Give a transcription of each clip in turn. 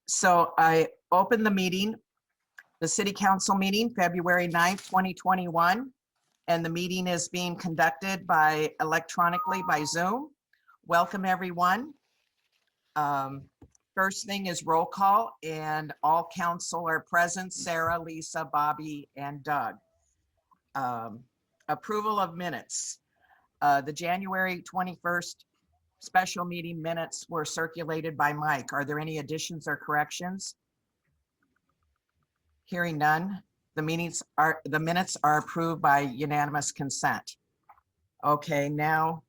So I open the meeting, the City Council meeting, February 9th, 2021. And the meeting is being conducted electronically by Zoom. Welcome, everyone. First thing is roll call, and all council are present: Sarah, Lisa, Bobby, and Doug. Approval of minutes. The January 21st special meeting minutes were circulated by Mike. Are there any additions or corrections? Hearing none, the minutes are approved by unanimous consent. Okay, now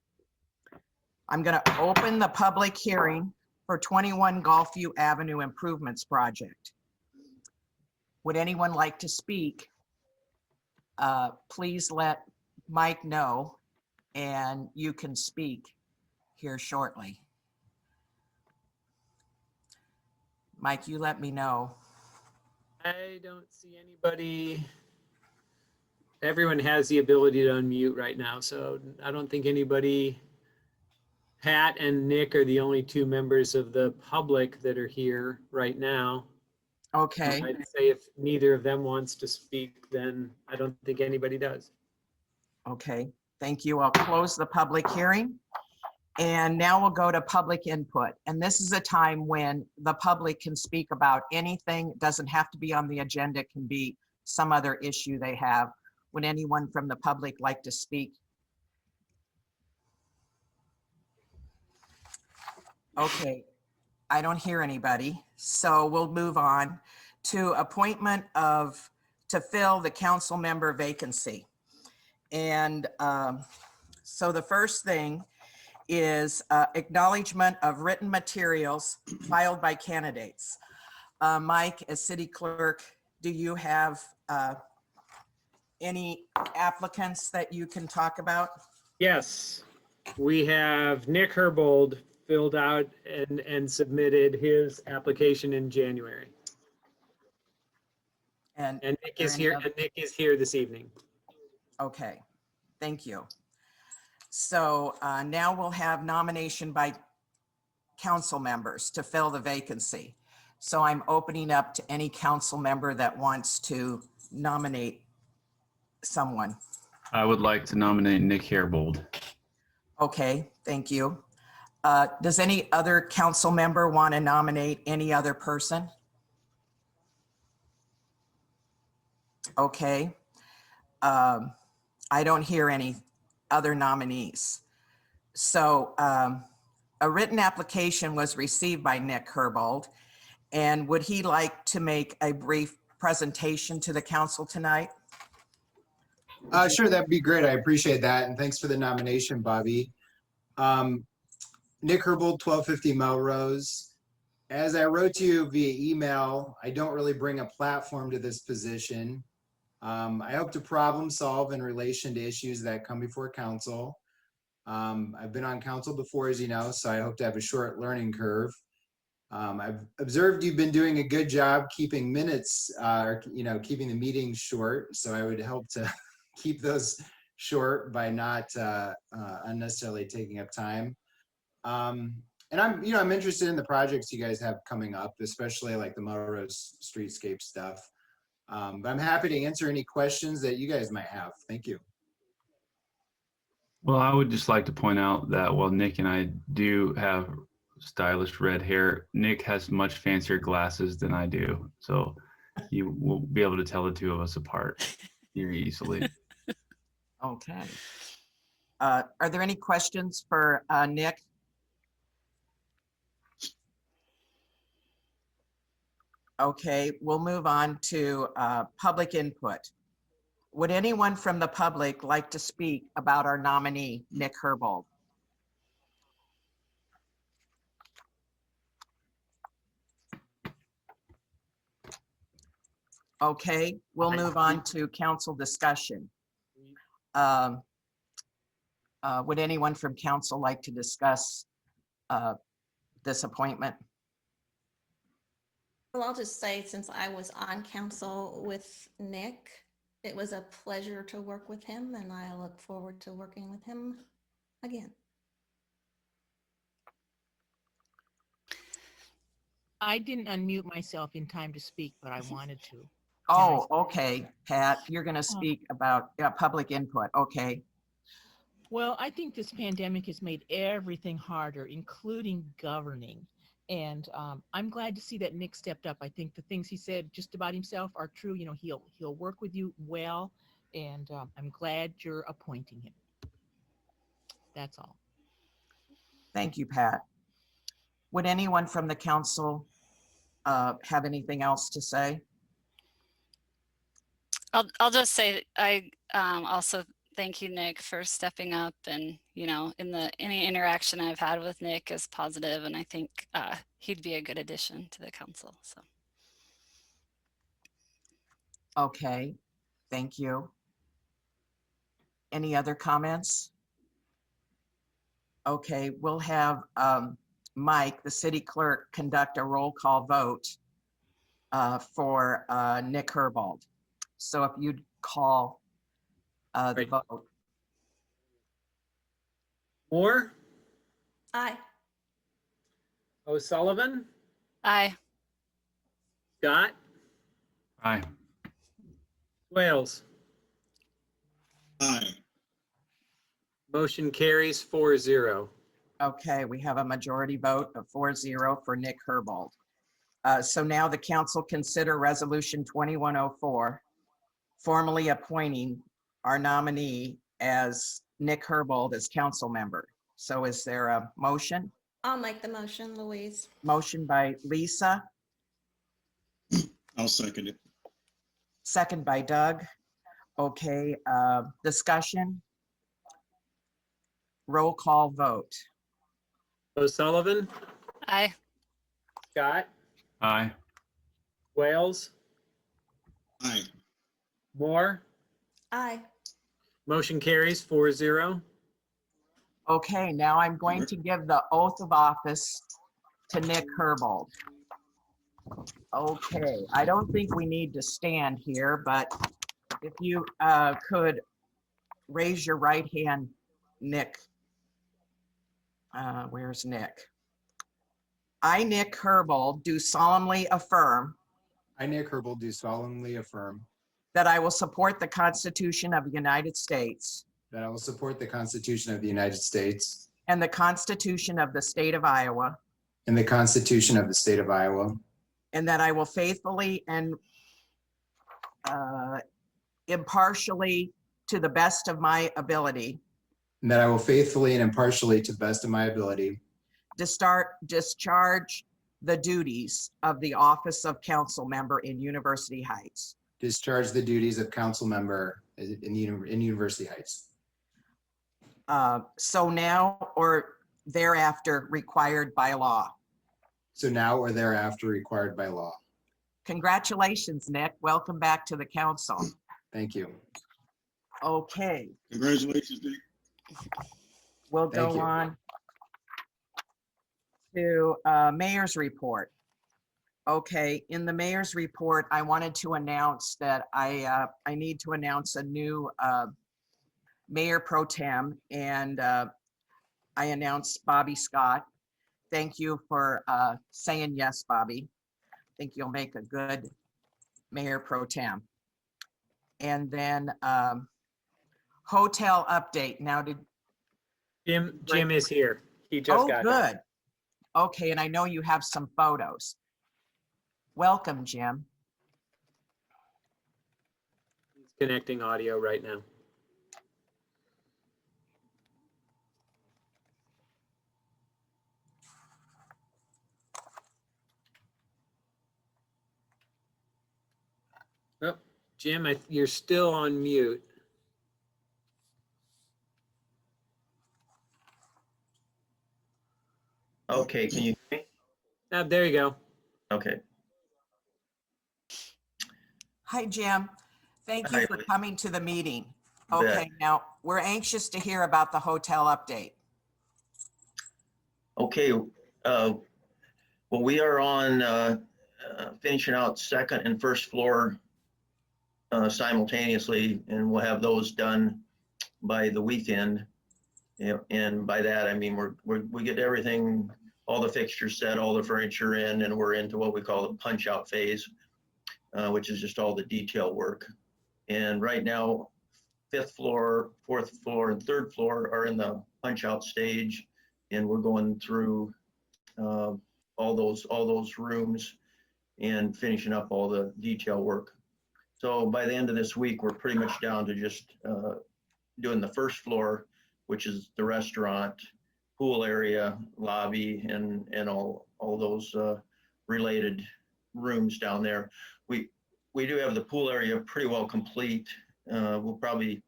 I'm going to open the public hearing for 21 Golfview Avenue Improvements Project. Would anyone like to speak? Please let Mike know, and you can speak here shortly. Mike, you let me know. I don't see anybody. Everyone has the ability to unmute right now, so I don't think anybody. Pat and Nick are the only two members of the public that are here right now. Okay. I'd say if neither of them wants to speak, then I don't think anybody does. Okay, thank you. I'll close the public hearing. And now we'll go to public input. And this is a time when the public can speak about anything. It doesn't have to be on the agenda, it can be some other issue they have. Would anyone from the public like to speak? Okay, I don't hear anybody. So we'll move on to appointment to fill the council member vacancy. And so the first thing is acknowledgement of written materials filed by candidates. Mike, as city clerk, do you have any applicants that you can talk about? Yes, we have Nick Herbold filled out and submitted his application in January. And Nick is here. And Nick is here this evening. Okay, thank you. So now we'll have nomination by council members to fill the vacancy. So I'm opening up to any council member that wants to nominate someone. I would like to nominate Nick Herbold. Okay, thank you. Does any other council member want to nominate any other person? Okay. I don't hear any other nominees. So a written application was received by Nick Herbold, and would he like to make a brief presentation to the council tonight? Sure, that'd be great. I appreciate that. And thanks for the nomination, Bobby. Nick Herbold, 1250 Melrose. As I wrote to you via email, I don't really bring a platform to this position. I hope to problem solve in relation to issues that come before council. I've been on council before, as you know, so I hope to have a short learning curve. I've observed you've been doing a good job keeping minutes, keeping the meetings short. So I would help to keep those short by not unnecessarily taking up time. And I'm interested in the projects you guys have coming up, especially like the Melrose streetscape stuff. But I'm happy to answer any questions that you guys might have. Thank you. Well, I would just like to point out that while Nick and I do have stylish red hair, Nick has much fancier glasses than I do. So you will be able to tell the two of us apart very easily. Okay. Are there any questions for Nick? Okay, we'll move on to public input. Would anyone from the public like to speak about our nominee, Nick Herbold? Okay, we'll move on to council discussion. Would anyone from council like to discuss this appointment? Well, I'll just say, since I was on council with Nick, it was a pleasure to work with him, and I look forward to working with him again. I didn't unmute myself in time to speak, but I wanted to. Oh, okay, Pat, you're going to Oh. speak about public input. Okay. Well, I think this pandemic has made everything harder, including governing. And I'm glad to see that Nick stepped up. I think the things he said just about himself are true. You know, he'll work with you well, and I'm glad you're appointing him. That's all. Thank you, Pat. Would anyone from the council have anything else to say? I'll just say I also thank you, Nick, for stepping up, and you know, any interaction I've had with Nick is positive, and I think he'd be a good addition to the council. So Okay, thank you. Any other comments? Okay, we'll have Mike, the city clerk, conduct a roll call vote for Nick Herbold. So if you'd call the Right. vote. Moore, Aye. O'Sullivan, aye. Scott, Aye. Wales. Aye. Motion carries 4-0. Okay, we have a majority vote of 4-0 for Nick Herbold. So now the council consider resolution 2104, formally appointing our nominee as Nick Herbold as council member. So is there a motion? I'll make the motion, Louise. Motion by Lisa, I'll second it. second by Doug. Okay, discussion. Roll call vote. O'Sullivan, Aye. Scott, Aye. Wales, Aye. Moore. Aye. Motion carries 4-0. Okay, now I'm going to give the oath of office to Nick Herbold. Okay, I don't think we need to stand here, but if you could raise your right hand, Nick. Where's Nick? I, Nick Herbold, do solemnly affirm I, Nick Herbold, do solemnly affirm that I will support the Constitution of the United States that I will support the Constitution of the United States and the Constitution of the State of Iowa, and the Constitution of the State of Iowa, and that I will faithfully and impartially, to the best of my ability, and that I will faithfully and impartially, to the best of my ability, discharge the duties of the office of council member in University Heights. discharge the duties of council member in University Heights. So now or thereafter required by law. So now or thereafter required by law. Congratulations, Nick. Welcome back to the council. Thank you. Okay, Congratulations, Nick. we'll Thank go you. on to mayor's report. Okay, in the mayor's report, I wanted to announce that I need to announce a new mayor pro tem, and I announced Bobby Scott. Thank you for saying yes, Bobby. I think you'll make a good mayor pro tem. And then hotel update. Now did, Jim is here. He just oh, got here. good. Okay, and I know you have some photos. Welcome, Jim. He's connecting audio right now. Oh, Jim, you're still on mute. Okay, can you hear me? There you go. Okay. Hi, Jim. Thank you Hi, for Lee. coming to the meeting. You bet. Okay, now we're anxious to hear about the hotel update. Okay, well, we are on finishing out second and first floor simultaneously, and we'll have those done by the weekend. And by that, I mean, we get everything all the fixtures set, all the furniture in, and we're into what we call the punch out phase, which is just all the detail work. And right now, 5th floor, 4th floor, and 3rd floor are in the punch out stage, and we're going through all those rooms and finishing up all the detail work. So by the end of this week, we're pretty much down to just doing the 1st floor, which is the restaurant, pool area, lobby, and all those related rooms down there. We do have the pool area pretty well complete. We'll probably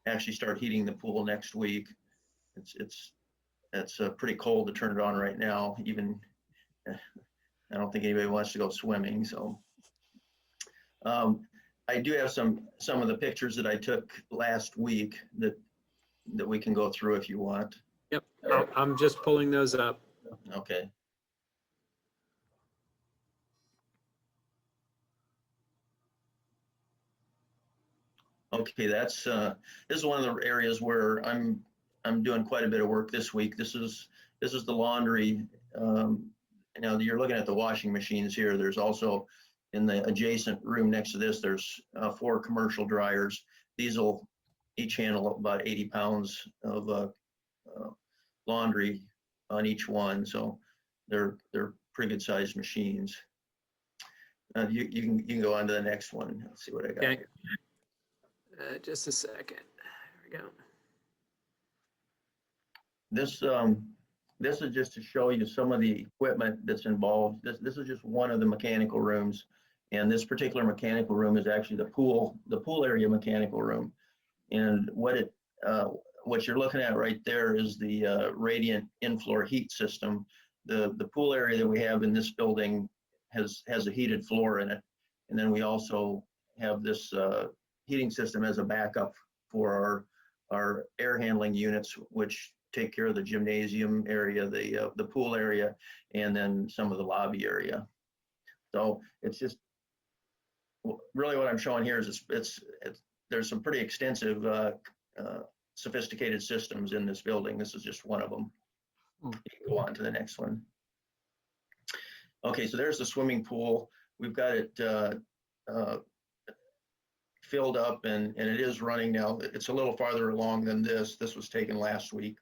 actually start heating the pool next week. It's pretty cold to turn it on right now. Even I don't think anybody wants to go swimming. So I do have some of the pictures that I took last week that we can go through if you want. Yep, I'm just pulling those up. Okay. Okay, this is one of the areas where I'm doing quite a bit of work this week. This is the laundry. Now you're looking at the washing machines here. There's also in the adjacent room next to this, there's 4 commercial dryers. These will each handle about 80 pounds of laundry on each one. So they're pretty good sized machines. You can go on to the next one. Let's see what I got. Okay. Just a second. There we go. This is just to show you some of the equipment that's involved. This is just one of the mechanical rooms, and this particular mechanical room is actually the pool area mechanical room. And what you're looking at right there is the radiant in-floor heat system. The pool area that we have in this building has a heated floor in it, and then we also have this heating system as a backup for our air handling units, which take care of the gymnasium area, the pool area, and then some of the lobby area. So it's just really what I'm showing here is there's some pretty extensive sophisticated systems in this building. This is just one of them. You can go on to the next one. Okay, so there's the swimming pool. We've got it filled up and it is running now. It's a little farther along than this. This was taken last week.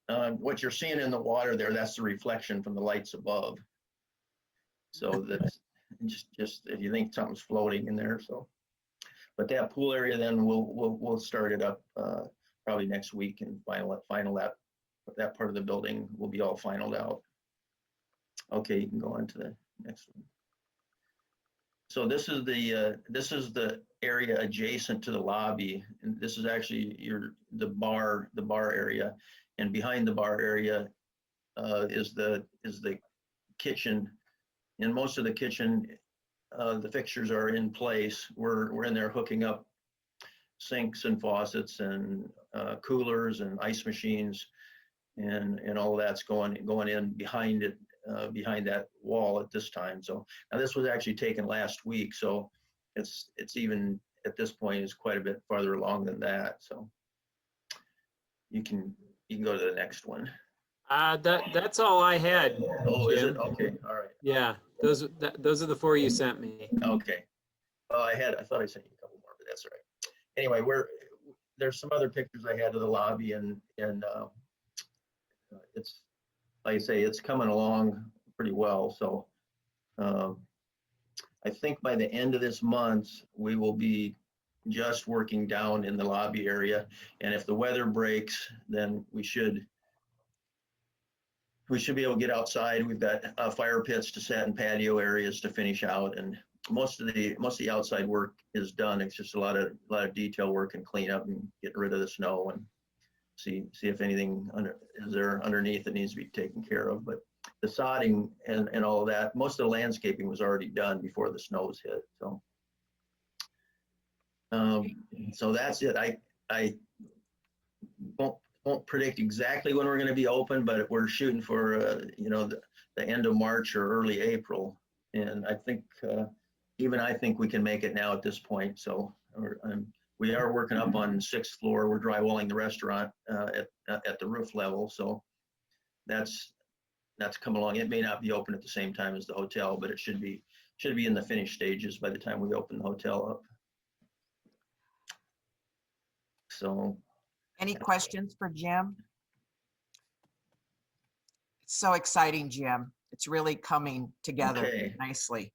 What you're seeing in the water there, that's the reflection from the lights above. So that's just if you think something's floating in there. So, but that pool area, then we'll start it up probably next week and final that part of the building will be all finalized out. Okay, you can go on to the next one. So this is the area adjacent to the lobby, and this is actually the bar area, and behind the bar area is the kitchen. And most of the kitchen, the fixtures are in place. We're in there hooking up sinks and faucets and coolers and ice machines, and all of that's going in behind it. Behind that wall at this time. So now this was actually taken last week, so it's even at this point is quite a bit farther along than that. So you can go to the next one. That's all I had. Oh, is Jim. it? Okay, all right. Yeah, those are the 4 you sent me. Okay. Well, I thought I sent you a couple more, but that's all right. Anyway, there's some other pictures I had of the lobby, and it's, like I say, it's coming along pretty well. So I think by the end of this month, we will be just working down in the lobby area. And if the weather breaks, then we should be able to get outside. We've got fire pits to set and patio areas to finish out. And most of the outside work is done. It's just a lot of detail work and cleanup and getting rid of the snow and see if anything is there underneath that needs to be taken care of. But the sodding and all of that, most of the landscaping was already done before the snows hit. So that's it. I won't predict exactly when we're going to be open, but we're shooting for the end of March or early April. And I think I think we can make it now at this point. So we are working up on 6th floor. We're drywalling the restaurant at the roof level. So that's That's come along. It may not be open at the same time as the hotel, but it should be in the finished stages by the time we open the hotel up. So, Any questions for Jim? It's so exciting, Jim. It's really coming together Okay. nicely.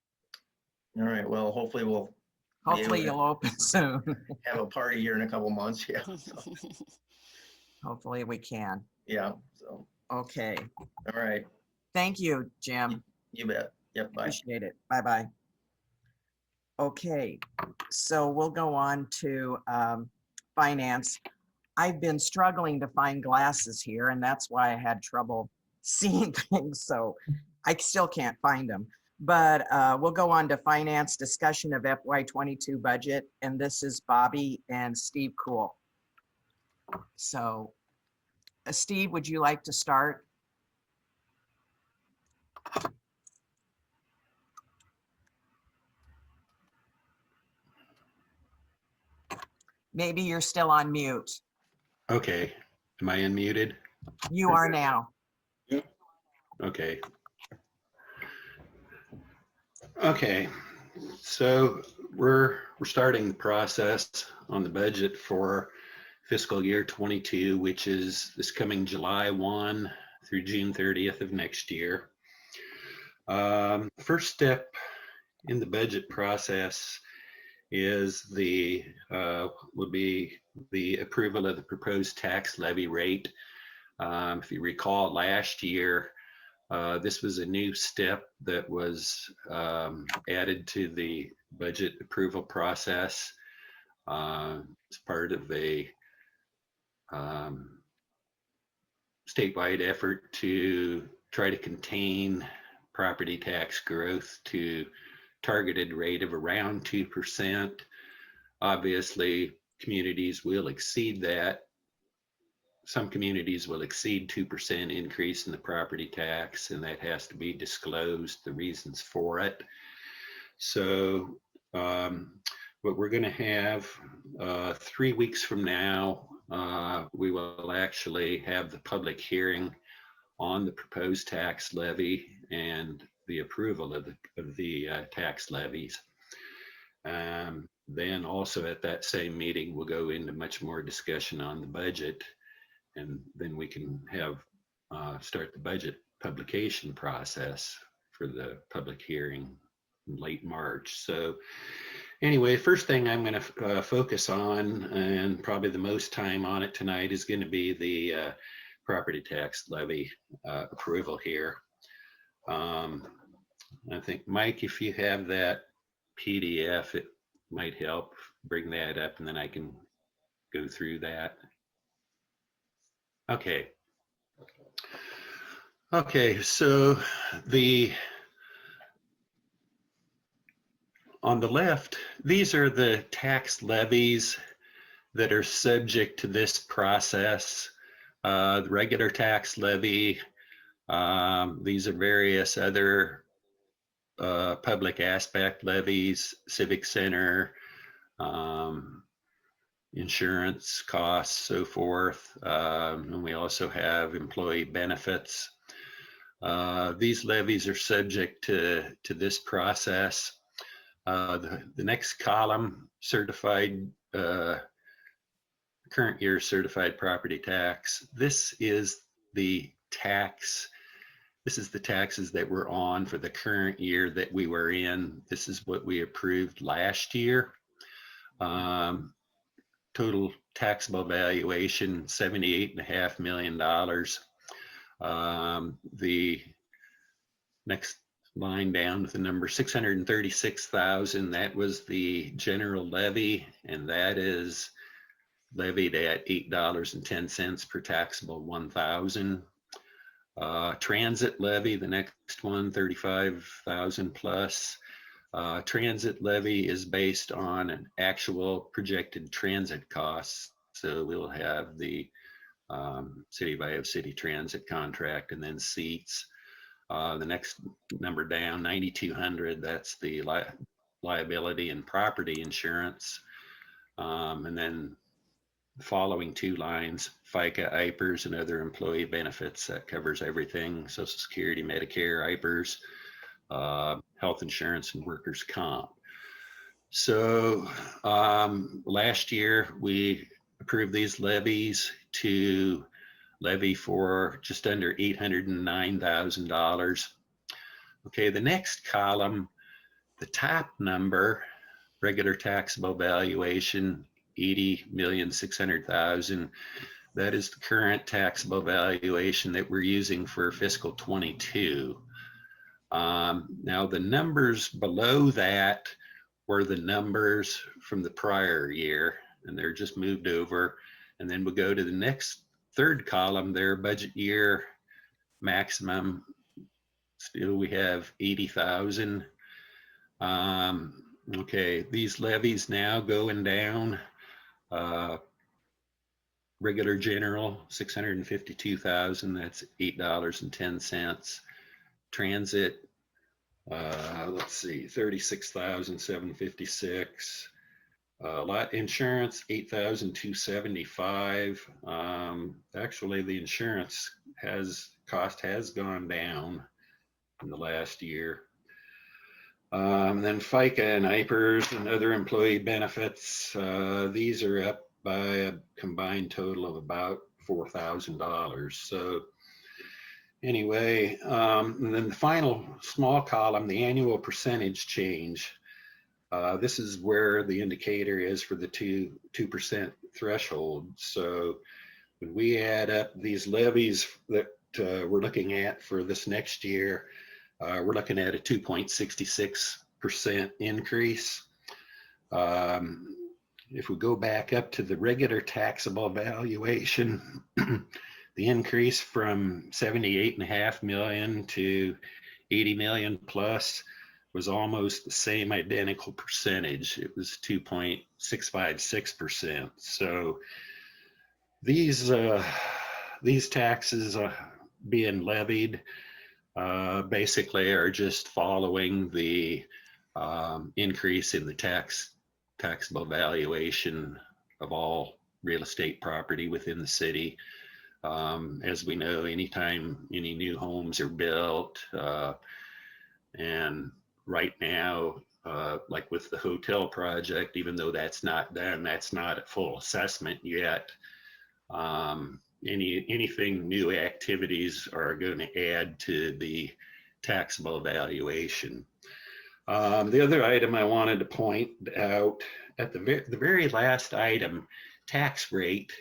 all right, well, hopefully we'll be Hopefully able you'll open soon. to have a party here in a couple months. Yeah. So, Hopefully we can. yeah. So, Okay. all right. Thank you, Jim. You bet. Yep. Bye. Appreciate it. Bye-bye. Okay, so we'll go on to finance. I've been struggling to find glasses here, and that's why I had trouble seeing things, so I still can't find them. But we'll go on to finance discussion of FY22 budget, and this is Bobby and Steve Cool. So, Steve, would you like to start? Maybe you're still on mute. Okay, am I unmuted? You are now. Okay. Okay, so we're starting the process on the budget for fiscal year 22, which is this coming July 1 through June 30th of next year. First step in the budget process is would be the approval of the proposed tax levy rate. If you recall last year, this was a new step that was added to the budget approval process as part of a statewide effort to try to contain property tax growth to targeted rate of around 2%. Obviously, communities will exceed that. Some communities will exceed 2% increase in the property tax, and that has to be disclosed, the reasons for it. So what we're going to have 3 weeks from now, we will actually have the public hearing on the proposed tax levy and the approval of the tax levies. Then also at that same meeting, we'll go into much more discussion on the budget, and then we can have start the budget publication process for the public hearing in late March. So anyway, first thing I'm going to focus on, and probably the most time on it tonight, is going to be the property tax levy approval here. I think, Mike, if you have that PDF, it might help bring that up, and then I can go through that. Okay. Okay, so on the left, these are the tax levies that are subject to this process. The regular tax levy, these are various other public aspect levies, civic center, insurance costs, so forth. And we also have employee benefits. These levies are subject to this process. The next column, certified, current year certified property tax. This is the tax. This is the taxes that we're on for the current year that we were in. This is what we approved last year. Total taxable valuation, $78.5 million. The next line down with the number 636,000, that was the general levy, and that is levied at $8.10 per taxable 1,000. Transit levy, the next one, 35,000 plus. Transit levy is based on an actual projected transit costs. So we'll have the City of Iowa City Transit contract, and then seats. The next number down, 9,200, that's the liability and property insurance. And then the following two lines: FICA, IPERS, and other employee benefits. That covers everything: Social Security, Medicare, IPERS, health insurance, and workers' comp. So last year we approved these levies to levy for just under $809,000. Okay, the next column, the top number, regular taxable valuation, $80,600,000. That is the current taxable valuation that we're using for fiscal 22. Now the numbers below that were the numbers from the prior year, and they're just moved over. And then we'll go to the next third column there, budget year maximum. Still we have 80,000. Okay, these levies now going down. Regular general, 652,000, that's $8.10. Transit, let's see, 36,756. Lot insurance, 8,275. Actually, the insurance cost has gone down in the last year. Then FICA and IPERS and other employee benefits, these are up by a combined total of about $4,000. So anyway, and then the final small column, the annual percentage change. This is where the indicator is for the 2% threshold. So when we add up these levies that we're looking at for this next year, we're looking at a 2.66% increase. If we go back up to the regular taxable valuation, the increase from 78.5 million to 80 million plus was almost the same identical percentage. It was 2.656%. So these taxes being levied basically are just following the increase in the taxable valuation of all real estate property within the city. As we know, anytime any new homes are built, and right now, like with the hotel project, even though that's not done, that's not a full assessment yet. Anything new activities are going to add to the taxable valuation. The other item I wanted to point out at the very last item, tax rate.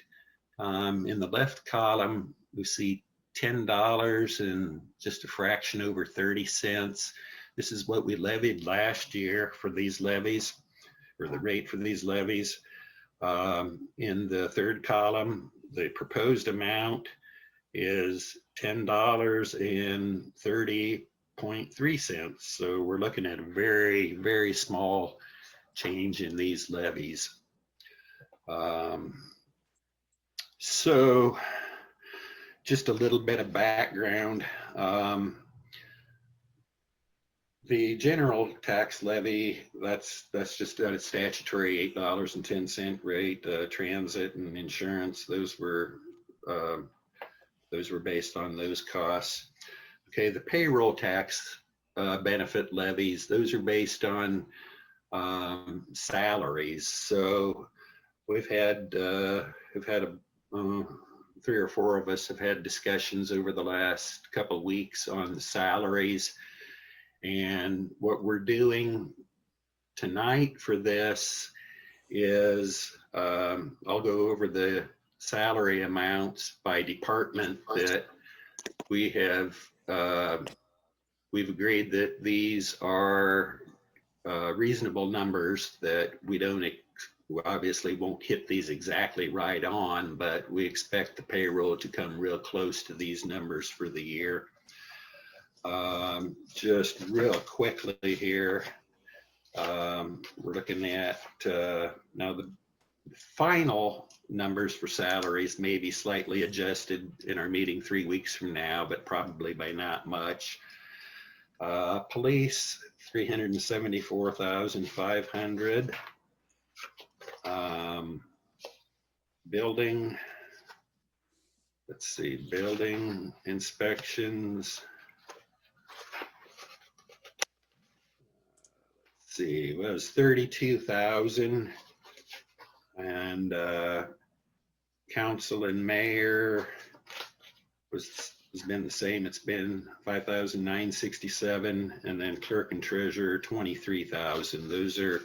In the left column, we see $10 and just a fraction over 30 cents. This is what we levied last year for these levies, or the rate for these levies. In the third column, the proposed amount is $10.30.3. So we're looking at a very, very small change in these levies. So just a little bit of background. The general tax levy, that's just at a statutory $8.10 rate. Transit and insurance, those were based on those costs. Okay, the payroll tax benefit levies, those are based on salaries. So we've had 3 or 4 of us have had discussions over the last couple of weeks on the salaries. And what we're doing tonight for this is I'll go over the salary amounts by department that we have. We've agreed that these are reasonable numbers, that we obviously won't hit these exactly right on, but we expect the payroll to come real close to these numbers for the year. Just real quickly here, we're looking at now the final numbers for salaries may be slightly adjusted in our meeting 3 weeks from now, but probably by not much. Police, 374,500. building. Let's see, building inspections. Let's see, it was 32,000, and council and mayor has been the same. It's been 5,967, and then clerk and treasurer 23,000. Those are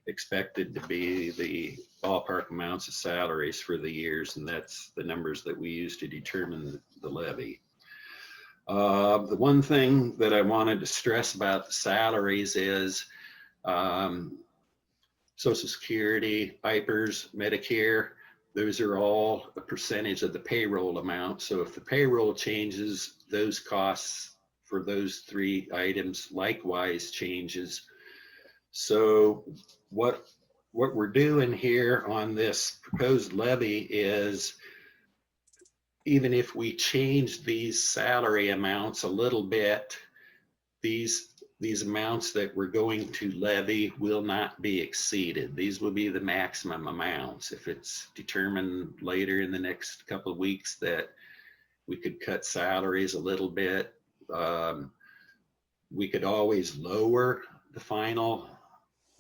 expected to be the ballpark amounts of salaries for the years, and that's the numbers that we use to determine the levy. The one thing that I wanted to stress about the salaries is Social Security, IPERS, Medicare, those are all a percentage of the payroll amount. So if the payroll changes, those costs for those three items likewise changes. So what we're doing here on this proposed levy is, even if we change these salary amounts a little bit, these amounts that we're going to levy will not be exceeded. These will be the maximum amounts. If it's determined later in the next couple of weeks that we could cut salaries a little bit, we could always lower the final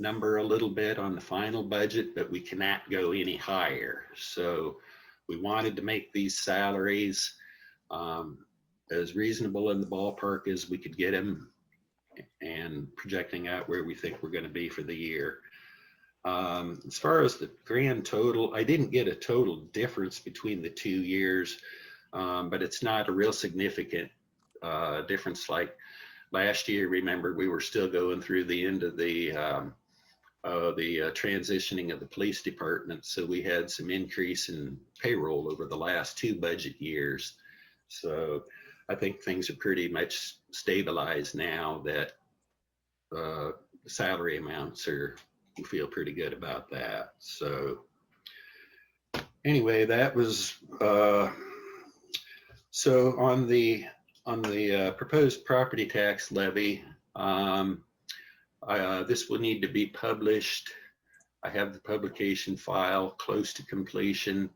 number a little bit on the final budget, but we cannot go any higher. So we wanted to make these salaries as reasonable in the ballpark as we could get them, and projecting out where we think we're going to be for the year. As far as the grand total, I didn't get a total difference between the 2 years, but it's not a real significant difference. Like last year, remember, we were still going through the end of the transitioning of the police department, so we had some increase in payroll over the last 2 budget years. So I think things are pretty much stabilized now, that the salary amounts we feel pretty good about that. So anyway, that was, so on the proposed property tax levy, this will need to be published. I have the publication file close to completion.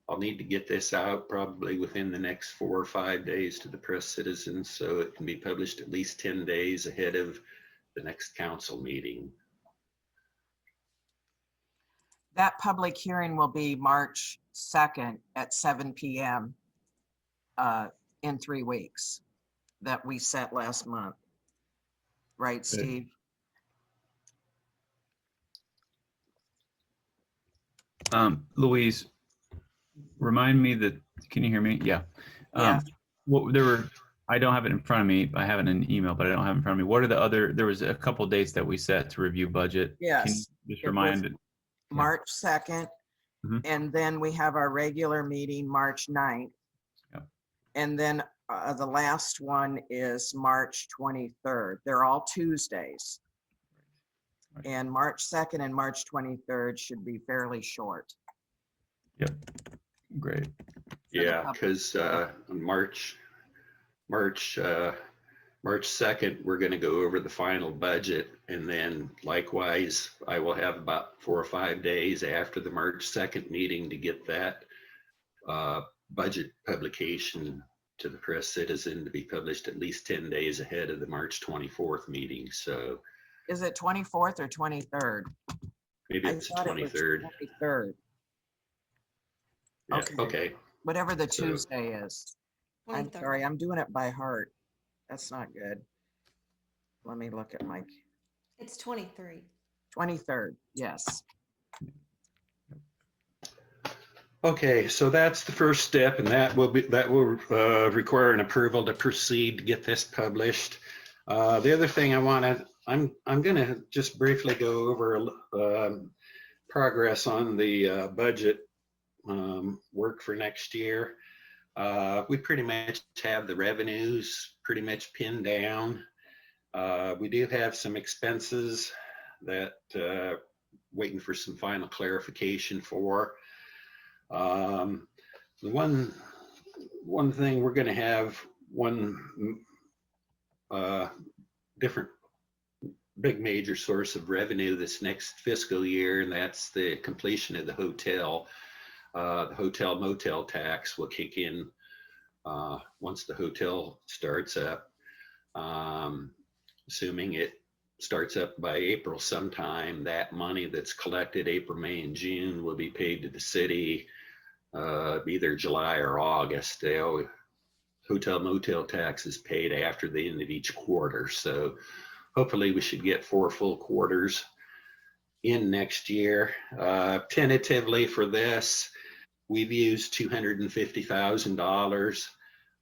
I'll need to get this out probably within the next 4 or 5 days to the press citizens, so it can be published at least 10 days ahead of the next council meeting. That public hearing will be March 2nd at 7 p.m. In 3 weeks that we set last month. Right, Steve? Louise, remind me that, can you hear me? Yeah. Yeah. I don't have it in front of me. I have it in an email, but I don't have it in front of me. What are the other, there was a couple dates that we set to review budget. Yes. Can you just It remind was it? March 2nd, and then we have our regular meeting March 9th. Yep. And then the last one is March 23rd. They're all Tuesdays. Right. And March 2nd and March 23rd should be fairly short. Yep. Great. Yeah, because March 2nd, we're going to go over the final budget, and then likewise, I will have about 4 or 5 days after the March 2nd meeting to get that budget publication to the press citizen to be published at least 10 days ahead of the March 24th meeting. So Is it 24th or 23rd? maybe it's the I thought it was 23rd. 23rd. Yeah, Okay. okay. Whatever the So- Tuesday is. I'm 23rd. sorry, I'm doing it by heart. That's not good. Let me look at my It's 23. 23rd. Yes. Okay, so that's the first step, and that will require an approval to proceed to get this published. The other thing I'm going to just briefly go over progress on the budget work for next year. We pretty much have the revenues pretty much pinned down. We do have some expenses that waiting for some final clarification for. The one thing we're going to have one different big major source of revenue this next fiscal year, and that's the completion of the hotel. The hotel motel tax will kick in once the hotel starts up. Assuming it starts up by April sometime, that money that's collected April, May, and June will be paid to the city either July or August. Hotel motel tax is paid after the end of each quarter. So hopefully we should get 4 full quarters in next year. Tentatively for this, we've used $250,000.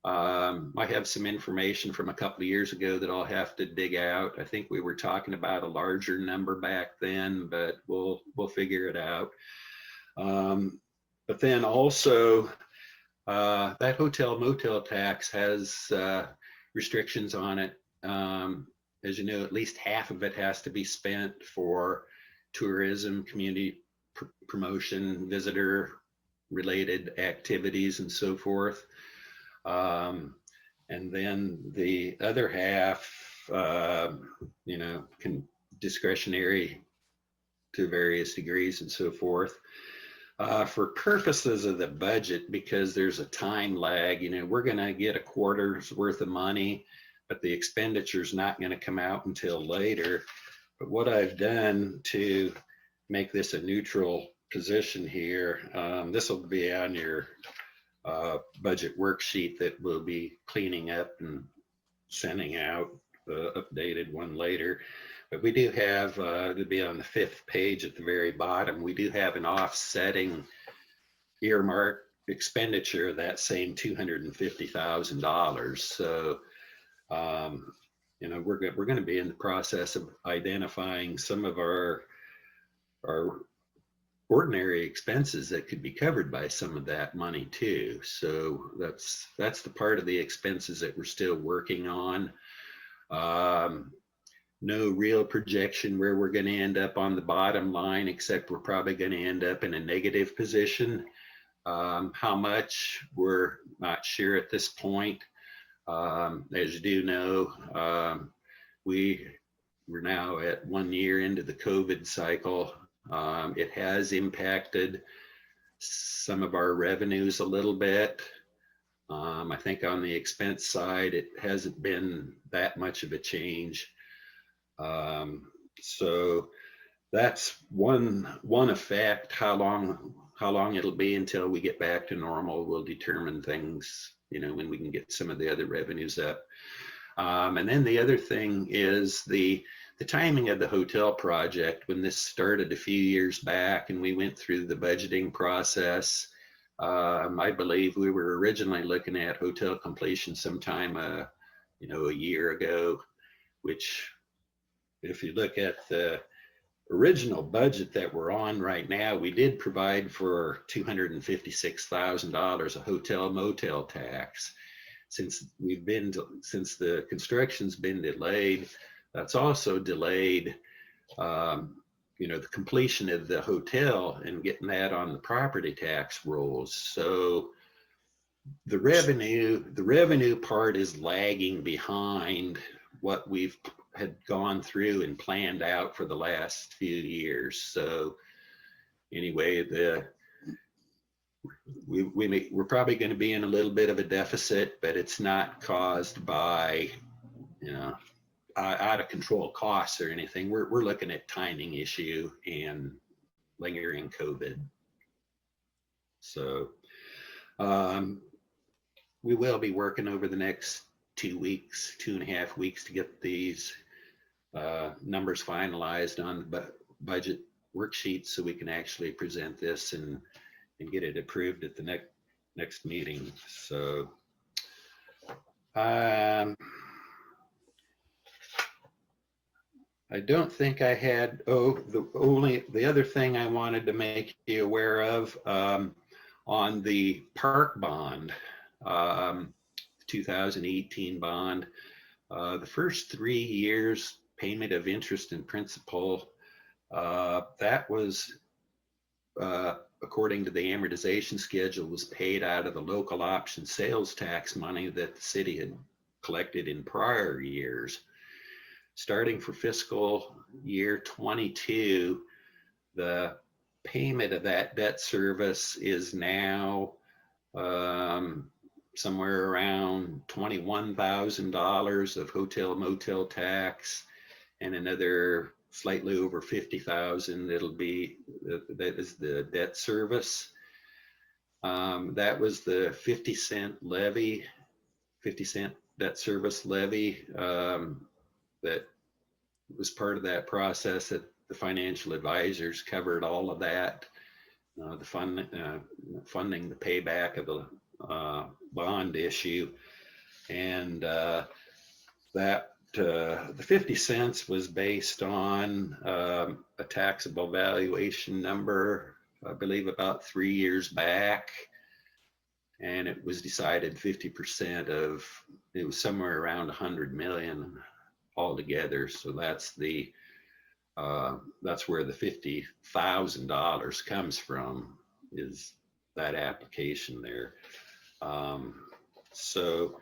I have some information from a couple of years ago that I'll have to dig out. I think we were talking about a larger number back then, but we'll figure it out. But then also, that hotel motel tax has restrictions on it. As you know, at least half of it has to be spent for tourism, community promotion, visitor related activities, and so forth. And then the other half, discretionary to various degrees and so forth. For purposes of the budget, because there's a time lag, we're going to get a quarter's worth of money, but the expenditure's not going to come out until later. But what I've done to make this a neutral position here, this will be on your budget worksheet that we'll be cleaning up and sending out the updated one later. But we do have, to be on the 5th page at the very bottom, we do have an offsetting earmark expenditure of that same $250,000. So, we're going to be in the process of identifying some of our ordinary expenses that could be covered by some of that money too. So that's the part of the expenses that we're still working on. No real projection where we're going to end up on the bottom line, except we're probably going to end up in a negative position. How much, we're not sure at this point. As you do know, we're now at 1 year into the COVID cycle. It has impacted some of our revenues a little bit. I think on the expense side, it hasn't been that much of a change. So that's one effect. How long it'll be until we get back to normal will determine things, when we can get some of the other revenues up. And then the other thing is the timing of the hotel project. When this started a few years back and we went through the budgeting process, I believe we were originally looking at hotel completion sometime, a year ago, which if you look at the original budget that we're on right now, we did provide for $256,000 of hotel motel tax. Since the construction's been delayed, that's also delayed, the completion of the hotel and getting that on the property tax rolls. So the revenue part is lagging behind what we've had gone through and planned out for the last few years. So anyway, we're probably going to be in a little bit of a deficit, but it's not caused by, out of control costs or anything. We're looking at timing issue and lingering COVID. So we will be working over the next 2.5 weeks to get these numbers finalized on the budget worksheet so we can actually present this and get it approved at the next meeting. So I don't think I had, the other thing I wanted to make you aware of, on the park bond, 2018 bond, the first 3 years payment of interest and principal, that was, according to the amortization schedule, was paid out of the local option sales tax money that the city had collected in prior years. Starting for fiscal year 22, the payment of that debt service is now somewhere around $21,000 of hotel motel tax, and another slightly over 50,000 that'll be, that is the debt service. That was the 50-cent levy, 50-cent debt service levy that was part of that process, that the financial advisors covered all of that, the funding the payback of the bond issue. And that the 50 cents was based on a taxable valuation number, I believe about 3 years back. And it was decided 50% of, it was somewhere around 100 million altogether. So that's the, that's where the $50,000 comes from, is that application there. So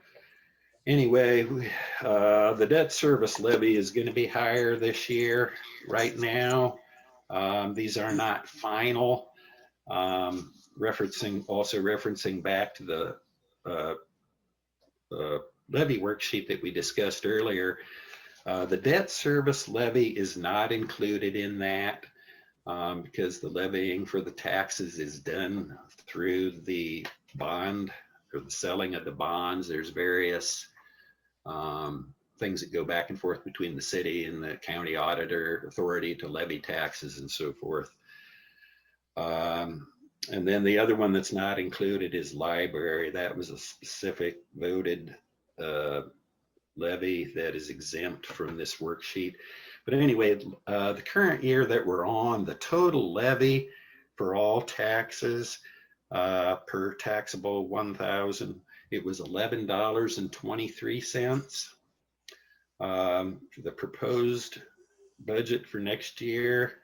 anyway, the debt service levy is going to be higher this year. Right now, these are not final. Referencing back to the levy worksheet that we discussed earlier, the debt service levy is not included in that because the levying for the taxes is done through the bond or the selling of the bonds. There's various things that go back and forth between the city and the county auditor authority to levy taxes and so forth. And then the other one that's not included is library. That was a specific voted levy that is exempt from this worksheet. But anyway, the current year that we're on, the total levy for all taxes per taxable 1,000, it was $11.23. The proposed budget for next year,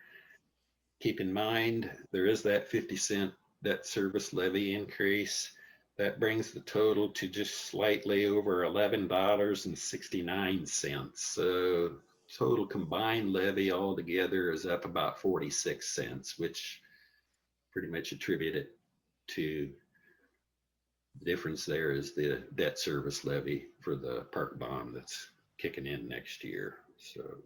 keep in mind, there is that 50-cent debt service levy increase. That brings the total to just slightly over $11.69. So total combined levy altogether is up about 46 cents, which pretty much attribute it to the difference there is the debt service levy for the park bond that's kicking in next year. So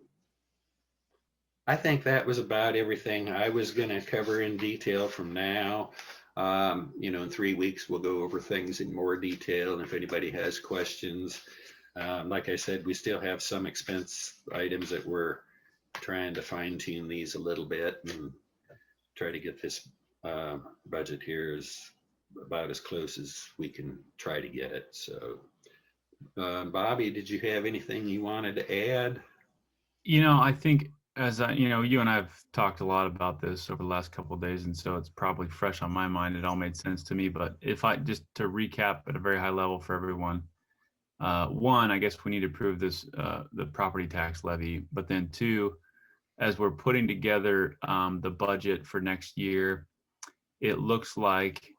I think that was about everything I was going to cover in detail from now. You know, in 3 weeks, we'll go over things in more detail. And if anybody has questions, like I said, we still have some expense items that we're trying to fine tune these a little bit and try to get this budget here is about as close as we can try to get it. So, Bobby, did you have anything you wanted to add? You know, I think as you know, you and I have talked a lot about this over the last couple of days, and so it's probably fresh on my mind. It all made sense to me. But if I just to recap at a very high level for everyone, one, I guess we need to approve this the property tax levy. But then two, as we're putting together the budget for next year, it looks like,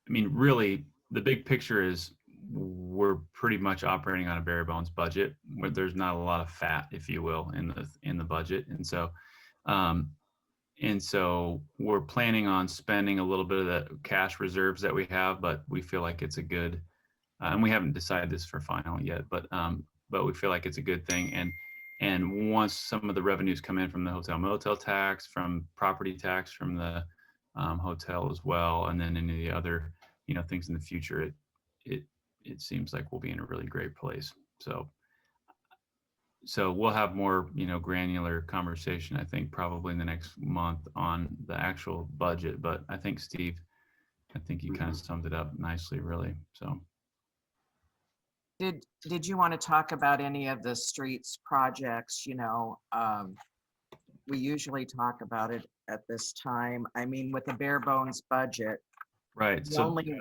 I mean, really, the big picture is we're pretty much operating on a bare bones budget where there's not a lot of fat, if you will, in the budget. And so we're planning on spending a little bit of the cash reserves that we have, but we feel like it's a good, and we haven't decided this for final yet, but we feel like it's a good thing. And once some of the revenues come in from the hotel motel tax, from property tax, from the hotel as well, and then any of the other, you know, things in the future, it seems like we'll be in a really great place. So we'll have more, you know, granular conversation, I think, probably in the next month on the actual budget. But I think, Steve, I think you kind of summed it up nicely, really. So Did you want to talk about any of the streets projects? You know, we usually talk about it at this time. I mean, with the bare bones budget, right. the So only,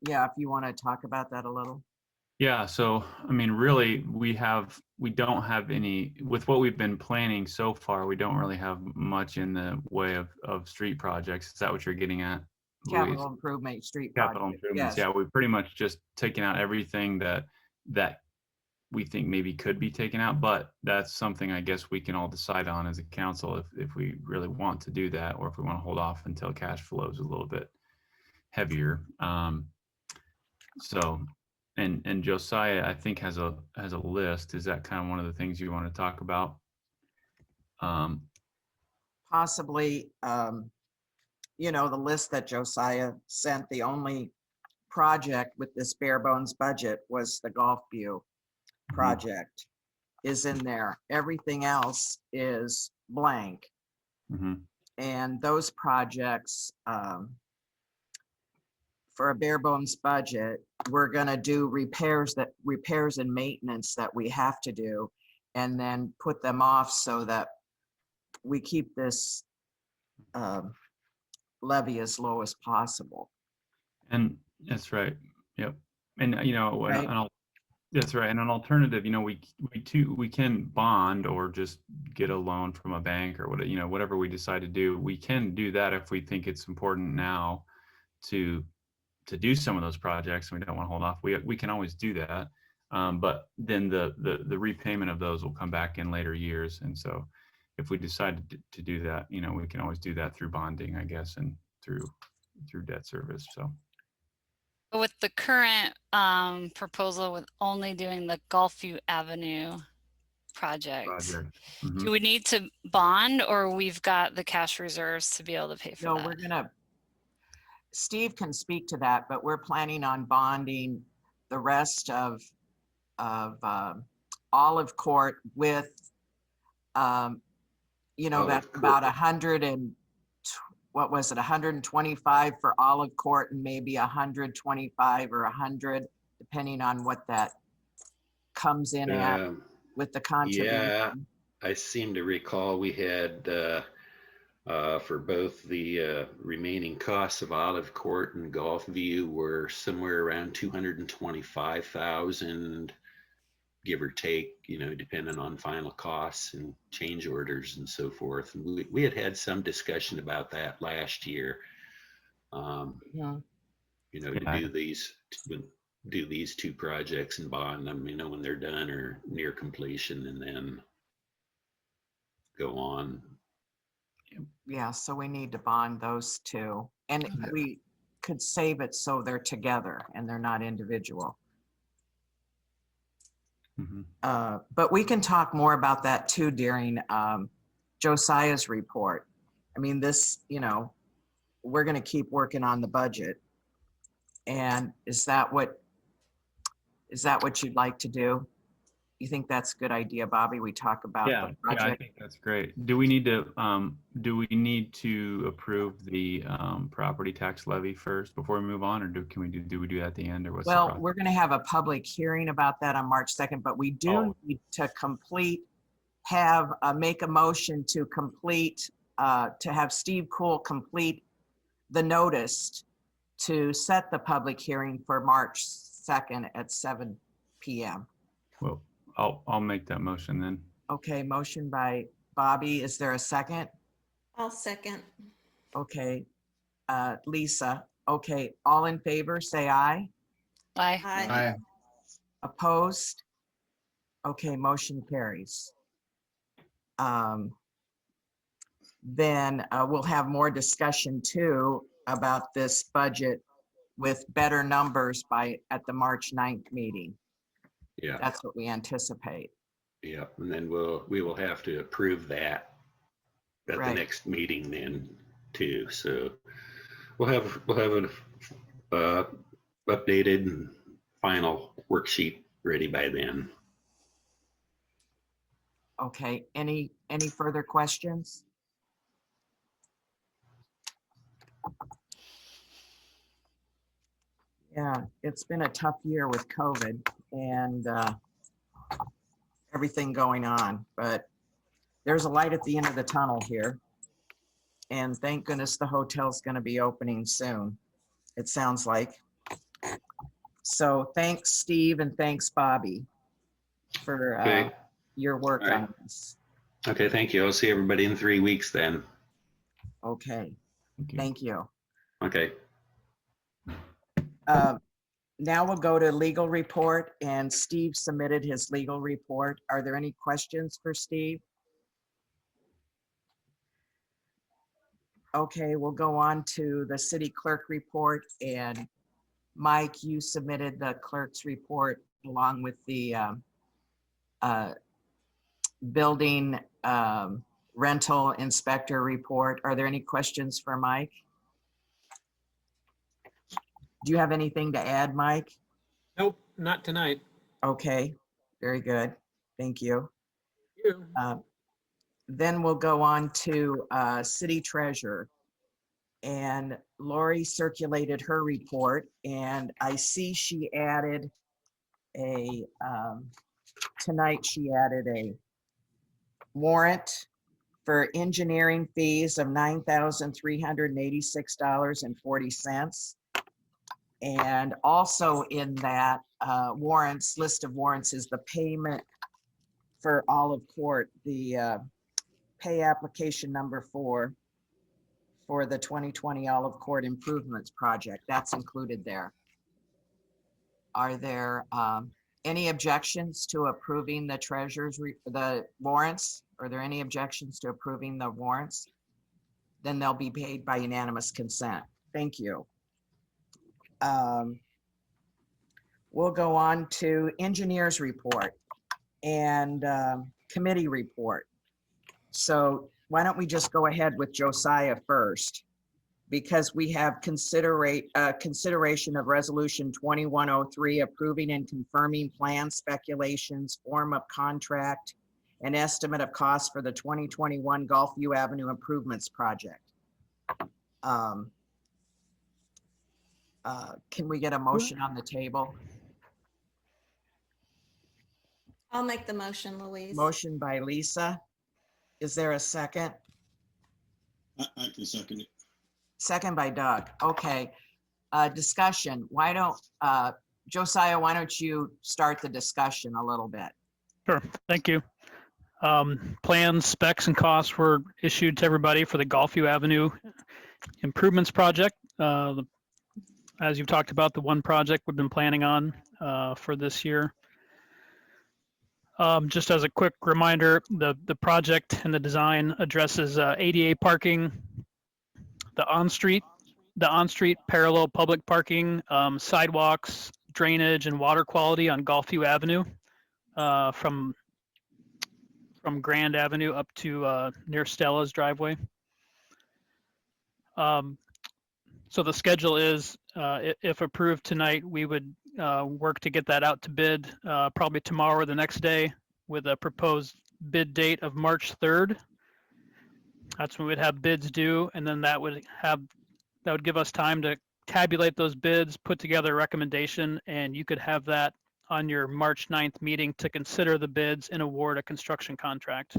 yeah, if you want to talk about that a little. yeah, so I mean, really, we don't have any, with what we've been planning so far, we don't really have much in the way of street projects. Is that what you're getting at, Louise? Capital improvement, street Capital project, improvements. yes. Yeah, we've pretty much just taken out everything that we think maybe could be taken out, but that's something I guess we can all decide on as a council if we really want to do that, or if we want to hold off until cash flow is a little bit heavier. So, and Josiah, I think has a list. Is that kind of one of the things you want to talk about? Possibly, you know, the list that Josiah sent, the only project with this bare bones budget was the golfview project is in there. Everything else is blank. Mm-hmm. And those projects, for a bare bones budget, we're gonna do repairs and maintenance that we have to do, and then put them off so that we keep this levy as low as possible. And that's right. Yep. And you know, Right. that's right. And an alternative, you know, we can bond or just get a loan from a bank or whatever, you know, whatever we decide to do. We can do that if we think it's important now to do some of those projects and we don't want to hold off. We can always do that. But then the repayment of those will come back in later years. And so if we decide to do that, you know, we can always do that through bonding, I guess, and through debt service. So With the current proposal with only doing the Golfview Avenue project, do we need to bond, or we've got the cash reserves to be able to pay for No, that? Steve can speak to that, but we're planning on bonding the rest of Olive Court with, you know, that's about 100 and what was it, 125 for Olive Court and maybe 125 or 100, depending on what that comes in at with the contribution. Yeah, I seem to recall we had for both the remaining costs of Olive Court and Golfview were somewhere around 225,000, give or take, you know, depending on final costs and change orders and so forth. And we had some discussion about that last year. Yeah. You know, to do these two projects and bond them, you know, when they're done or near completion, and then go on. Yeah, so we need to bond those two, and we could save it so they're together and they're not individual. But we can talk more about that too during Josiah's report. I mean, this, you know, we're going to keep working on the budget. And is that what you'd like to do? You think that's a good idea, Bobby? We talk about the project. Yeah, I think that's great. Do we need to approve the property tax levy first before we move on, or do we do that at the end, or what's the process? We're going to have a public hearing about that on March 2nd, but we do need to make a motion to have Steve Cool complete the notice to set the public hearing for March 2nd at 7 p.m. Well, I'll make that motion then. Okay, motion by Bobby. Is there a second? I'll second. Okay, Lisa. Okay, all in favor, say aye. Aye. Aye. Opposed? Okay, motion carries. Then we'll have more discussion too about this budget with better numbers at the March 9th meeting. Yeah. That's what we anticipate. Yeah, and then we will have to approve that at the next meeting then too. So we'll have an updated and final worksheet ready by then. Okay, any further questions? Yeah, it's been a tough year with COVID and everything going on, but there's a light at the end of the tunnel here. And thank goodness the hotel's going to be opening soon, it sounds like. So thanks, Steve, and thanks, Bobby, for your work on this. Okay, thank you. I'll see everybody in 3 weeks then. Okay, thank you. Okay. Now we'll go to legal report, and Steve submitted his legal report. Are there any questions for Steve? Okay, we'll go on to the city clerk report, and Mike, you submitted the clerk's report along with the building rental inspector report. Are there any questions for Mike? Do you have anything to add, Mike? Nope, not tonight. Okay, very good. Thank you. You. Then we'll go on to city treasurer. And Lori circulated her report, and I see she added a, tonight she added a warrant for engineering fees of $9,386.40. And also in that warrants, list of warrants, is the payment for Olive Court, the pay application number 4 for the 2020 Olive Court Improvements Project. That's included there. Are there any objections to approving the treasurer's, the warrants? Are there any objections to approving the warrants? Then they'll be paid by unanimous consent. Thank you. We'll go on to engineers report and committee report. So why don't we just go ahead with Josiah first? Because we have consideration of resolution 2103, approving and confirming plan speculations, form of contract, and estimate of cost for the 2021 Golfview Avenue Improvements Project. Can we get a motion on the table? I'll make the motion, Louise. Motion by Lisa. Is there a second? I can second it. Second by Doug. Okay. Discussion. Why don't, Josiah, why don't you start the discussion a little bit? Sure, thank you. Plans, specs, and costs were issued to everybody for the Golfview Avenue Improvements Project. As you've talked about, the one project we've been planning on for this year. Just as a quick reminder, the project and the design addresses ADA parking, the on-street parallel public parking, sidewalks, drainage, and water quality on Golfview Avenue from Grand Avenue up to near Stella's driveway. So the schedule is, if approved tonight, we would work to get that out to bid probably tomorrow or the next day, with a proposed bid date of March 3rd. That's when we'd have bids due, and then that would give us time to tabulate those bids, put together a recommendation, and you could have that on your March 9th meeting to consider the bids and award a construction contract.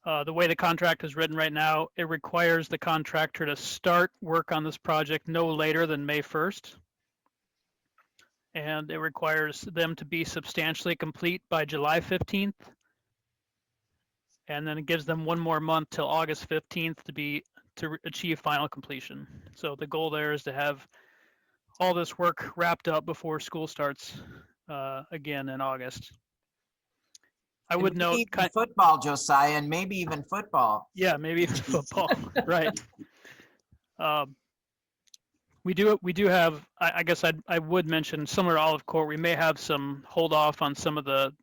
The way the contract is written right now, it requires the contractor to start work on this project no later than May 1st. And it requires them to be substantially complete by July 15th. And then it gives them one more month till August 15th to achieve final completion. So the goal there is to have all this work wrapped up before school starts again in August. I would note football, Josiah, and maybe even football. Yeah, maybe even football, right. We do have, I guess I would mention, similar to Olive Court, we may have some hold off on some of the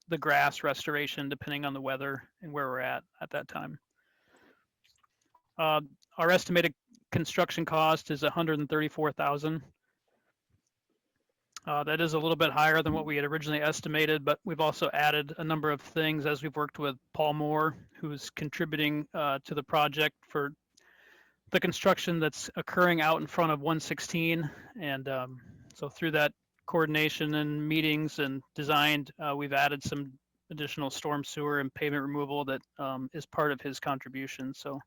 the grass restoration, depending on the weather and where we're at that time. Our estimated construction cost is $134,000. That is a little bit higher than what we had originally estimated, but we've also added a number of things as we've worked with Paul Moore, who's contributing to the project for the construction that's occurring out in front of 116. And so through that coordination and meetings and designed, we've added some additional storm sewer and pavement removal that is part of his contribution. So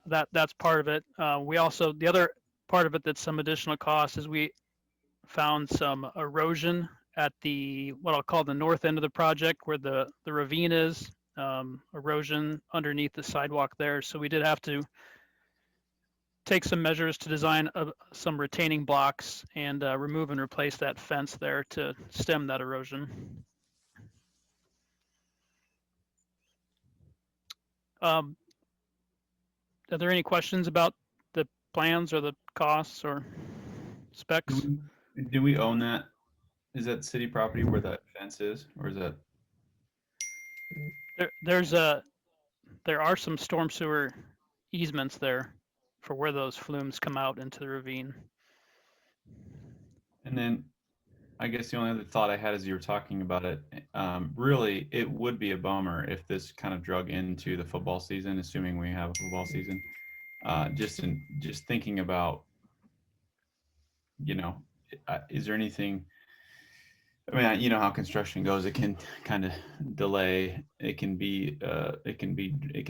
that's part of it. We also, the other part of it that's some additional cost is we found some erosion at what I'll call the north end of the project, where the ravine is, erosion underneath the sidewalk there. So we did have to take some measures to design some retaining blocks and remove and replace that fence there to stem that erosion. Are there any questions about the plans or the costs or specs? Do we own that? Is that city property where that fence is, or is that? There are some storm sewer easements there for where those flumes come out into the ravine. And then I guess the only other thought I had as you were talking about it, really, it would be a bummer if this kind of drug into the football season, assuming we have a football season. Just thinking about, is there anything? I mean, you know how construction goes. It can kind of delay. It can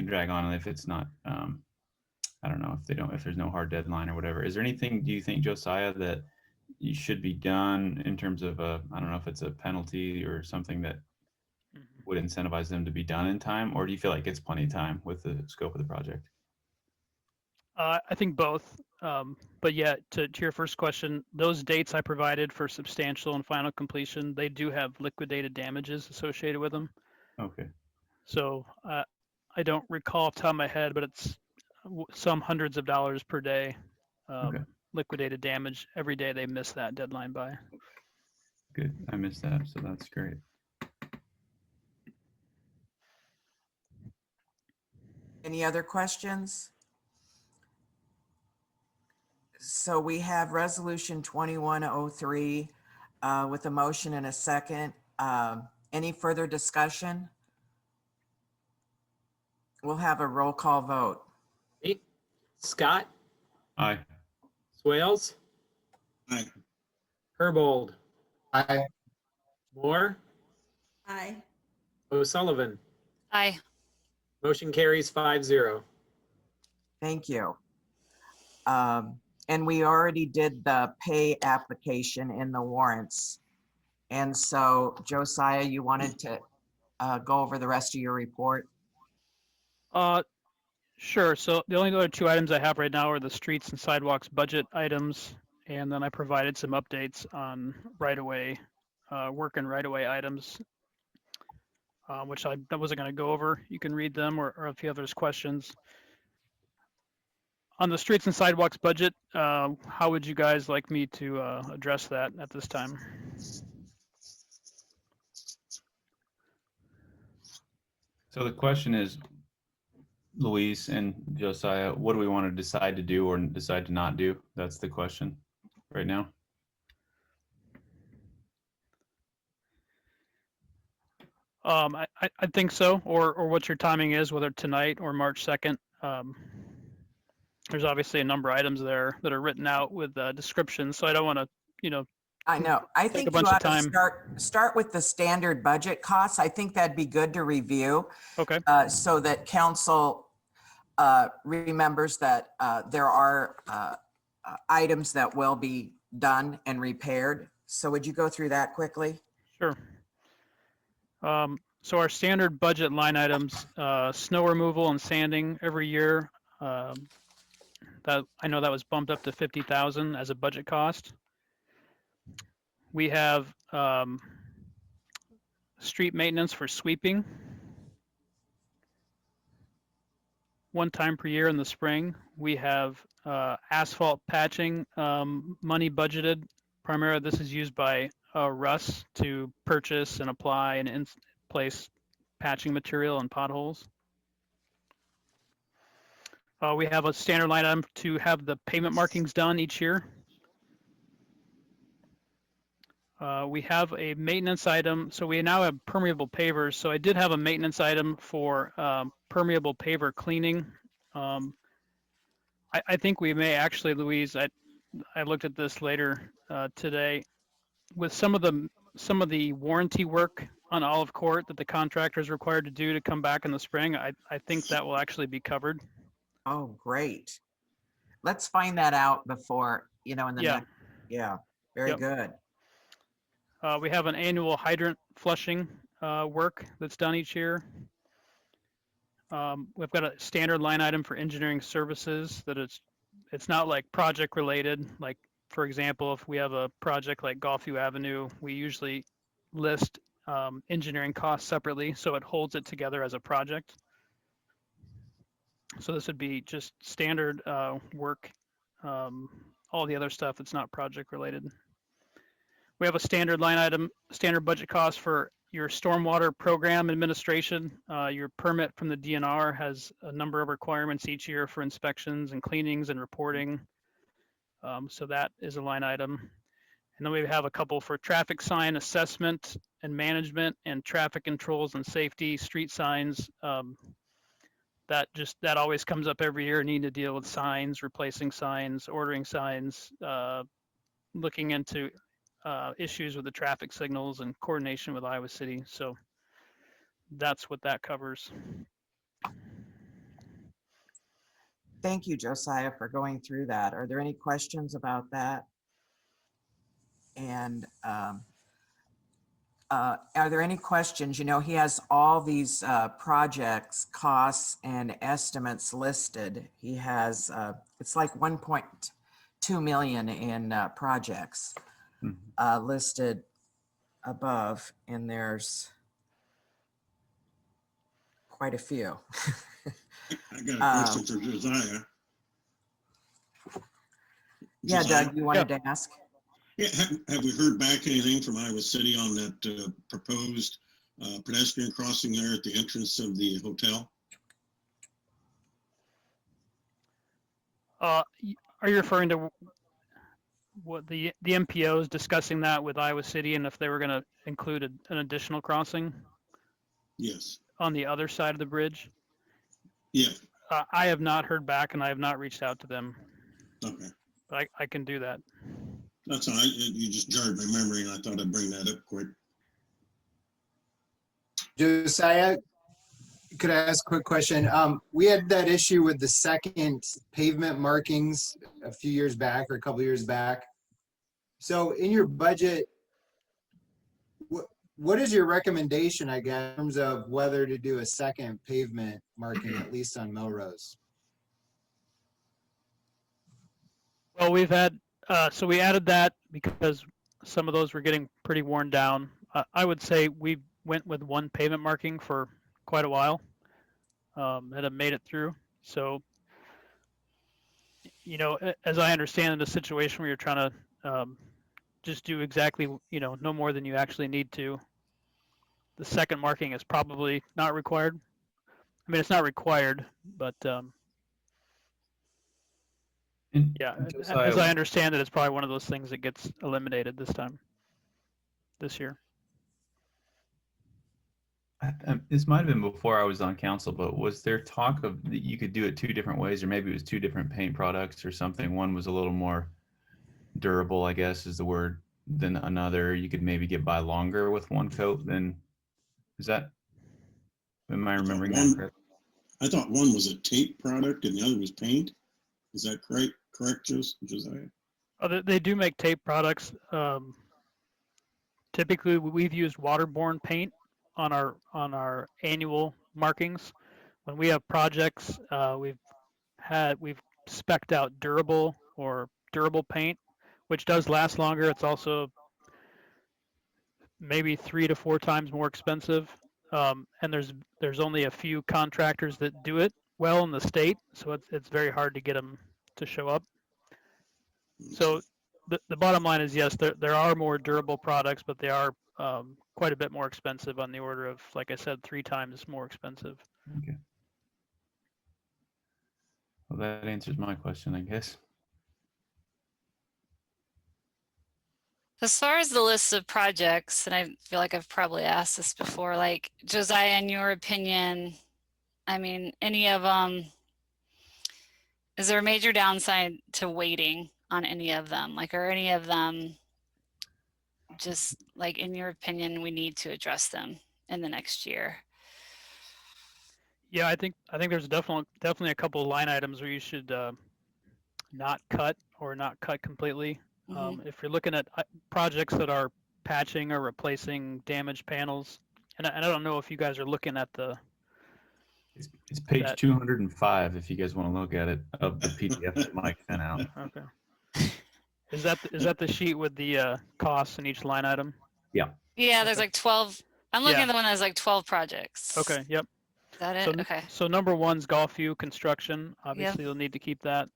drag on if it's not. I don't know if there's no hard deadline or whatever. Is there anything, do you think, Josiah, that you should be done in terms of I don't know if it's a penalty or something that would incentivize them to be done in time, or do you feel like it's plenty of time with the scope of the project? I think both. But yeah, to your first question, those dates I provided for substantial and final completion, they do have liquidated damages associated with them. Okay. So I don't recall off the top of my head, but it's some hundreds of dollars per day. Okay. Liquidated damage every day they miss that deadline by. Good. I missed that, so that's great. Any other questions? So we have resolution 2103 with a motion and a second. Any further discussion? We'll have a roll call vote. Scott, Aye. Swales, Aye. Herbold, Aye. Moore, Aye. O'Sullivan. Aye. Motion carries 5-0. Thank you. And we already did the pay application in the warrants. And so Josiah, you wanted to go over the rest of your report? Sure. So the only other two items I have right now are the streets and sidewalks budget items. And then I provided some updates on right-of-way, work and right-of-way items, which I wasn't going to go over. You can read them or if you have there's questions. On the streets and sidewalks budget, how would you guys like me to address that at this time? So the question is, Luis and Josiah, what do we want to decide to do or decide to not do? That's the question right now. I think so, or what your timing is, whether tonight or March 2nd. There's obviously a number of items there that are written out with descriptions, so I don't want to, I know. I take think a bunch you of ought to time. start with the standard budget costs. I think that'd be good to review. Okay. So that council remembers that there are items that will be done and repaired. So would you go through that quickly? Sure. So our standard budget line items, snow removal and sanding every year. That I know that was bumped up to 50,000 as a budget cost. We have street maintenance for sweeping. One time per year in the spring. We have asphalt patching money budgeted. Primarily, this is used by Russ to purchase and apply and in place patching material and potholes. We have a standard line item to have the pavement markings done each year. We have a maintenance item. So we now have permeable pavers. So I did have a maintenance item for permeable paver cleaning. I think we may actually, Louise, I looked at this later today. With some of the warranty work on Olive Court that the contractor is required to do to come back in the spring, I think that will actually be covered. Oh, great. Let's find that out before, in the next. Yeah, very good. We have an annual hydrant flushing work that's done each year. We've got a standard line item for engineering services that is it's not like project related. Like, for example, if we have a project like Golfview Avenue, we usually list engineering costs separately, so it holds it together as a project. So this would be just standard work. All the other stuff, it's not project related. We have a standard line item, standard budget cost for your stormwater program administration. Your permit from the DNR has a number of requirements each year for inspections and cleanings and reporting. So that is a line item. And then we have a couple for traffic sign assessment and management and traffic controls and safety, street signs. That always comes up every year. Need to deal with signs, replacing signs, ordering signs, looking into issues with the traffic signals and coordination with Iowa City. So that's what that covers. Thank you, Josiah, for going through that. Are there any questions about that? And are there any questions? You know, he has all these projects, costs, and estimates listed. He has, it's like 1.2 million in projects listed above, and there's quite a few. I got a question for Josiah. Yeah, Josiah? Doug, you wanted to ask? Yeah, have we heard back anything from Iowa City on that proposed pedestrian crossing there at the entrance of the hotel? Are you referring to what the MPOs discussing that with Iowa City and if they were going to include an additional crossing? Yes. On the other side of the bridge? Yeah. I have not heard back and I have not reached out to them. Okay. But I can do that. That's all right. You just jarred my memory and I thought I'd bring that up quick. Josiah, could I ask a quick question? We had that issue with the second pavement markings a few years back or a couple years back. So in your budget, what is your recommendation, I guess, in terms of whether to do a second pavement marking, at least on Melrose? Well, we've had, so we added that because some of those were getting pretty worn down. I would say we went with one pavement marking for quite a while that have made it through. So, you know, as I understand in a situation where you're trying to just do exactly, you know, no more than you actually need to, the second marking is probably not required. I mean, it's not required, but yeah, as I understand it, it's probably one of those things that gets eliminated this year. This might have been before I was on council, but was there talk of that you could do it two different ways, or maybe it was two different paint products or something? One was a little more durable, I guess is the word, than another. You could maybe get by longer with one coat than, is that, am I remembering that correctly? I thought one was a tape product and the other was paint. Is that correct, Josiah? Oh, they do make tape products. Typically, we've used waterborne paint on our annual markings. When we have projects, we've spec'd out durable paint, which does last longer. It's also maybe 3 to 4 times more expensive. And there's only a few contractors that do it well in the state, so it's very hard to get them to show up. So the bottom line is, yes, there are more durable products, but they are quite a bit more expensive, on the order of, like I said, 3 times more expensive. Okay. Well, that answers my question, I guess. As far as the list of projects, and I feel like I've probably asked this before, like Josiah, in your opinion, I mean, any of them, is there a major downside to waiting on any of them? Like, are any of them just, like, in your opinion, we need to address them in the next year? Yeah, I think there's definitely a couple of line items where you should not cut or not cut completely. If you're looking at projects that are patching or replacing damaged panels, and I don't know if you guys are looking at the It's page That- 205 if you guys want to look at it, of the PDF that Mike sent out. Okay. Is that the sheet with the costs in each line item? Yeah, there's Okay. like 12. I'm looking Yeah. at the one that has like 12 projects. Okay. Yep. Is that it? So, Okay. so number one's golfview construction. Obviously, you'll need to keep that.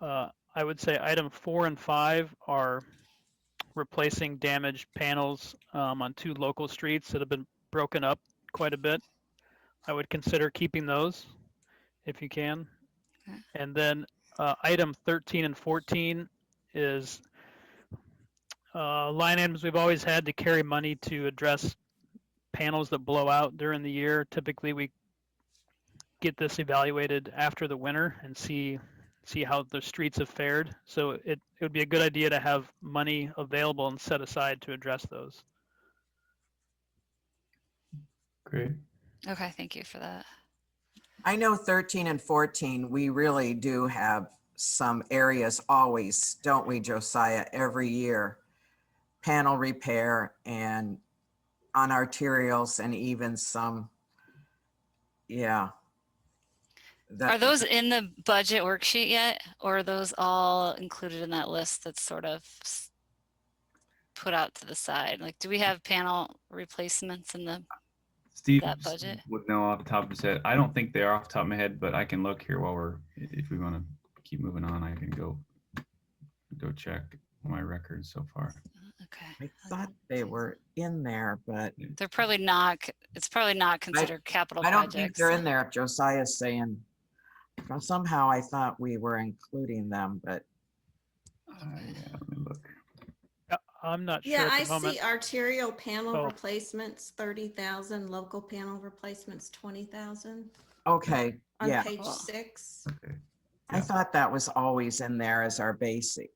I would say item 4 and 5 are replacing damaged panels on 2 local streets that have been broken up quite a bit. I would consider keeping those if you can. Okay. And then item 13 and 14 is line items we've always had to carry money to address panels that blow out during the year. Typically, we get this evaluated after the winter and see how the streets have fared. So it would be a good idea to have money available and set aside to address those. Great. Okay, thank you for that. I know 13 and 14, we really do have some areas always, don't we, Josiah, every year, panel repair and on arterials and even some, yeah. Are those in the budget worksheet yet, or are those all included in that list that's sort of put out to the side? Like, do we have panel replacements in Steve that budget? would know off the top of his head. I don't think they are off the top of my head, but I can look here while if we want to keep moving on, I can go check my records so far. Okay. I thought they were in there, but They're probably not, it's probably not considered capital I don't projects. think they're in there. If Josiah's saying, well, somehow I thought we were including them, but Yeah, let me look. I'm not sure Yeah, at I the moment. see arterial panel Oh. replacements, 30,000, local panel replacements, 20,000 okay, on yeah. page Cool. 6. Okay. I thought that was always in there as our basic.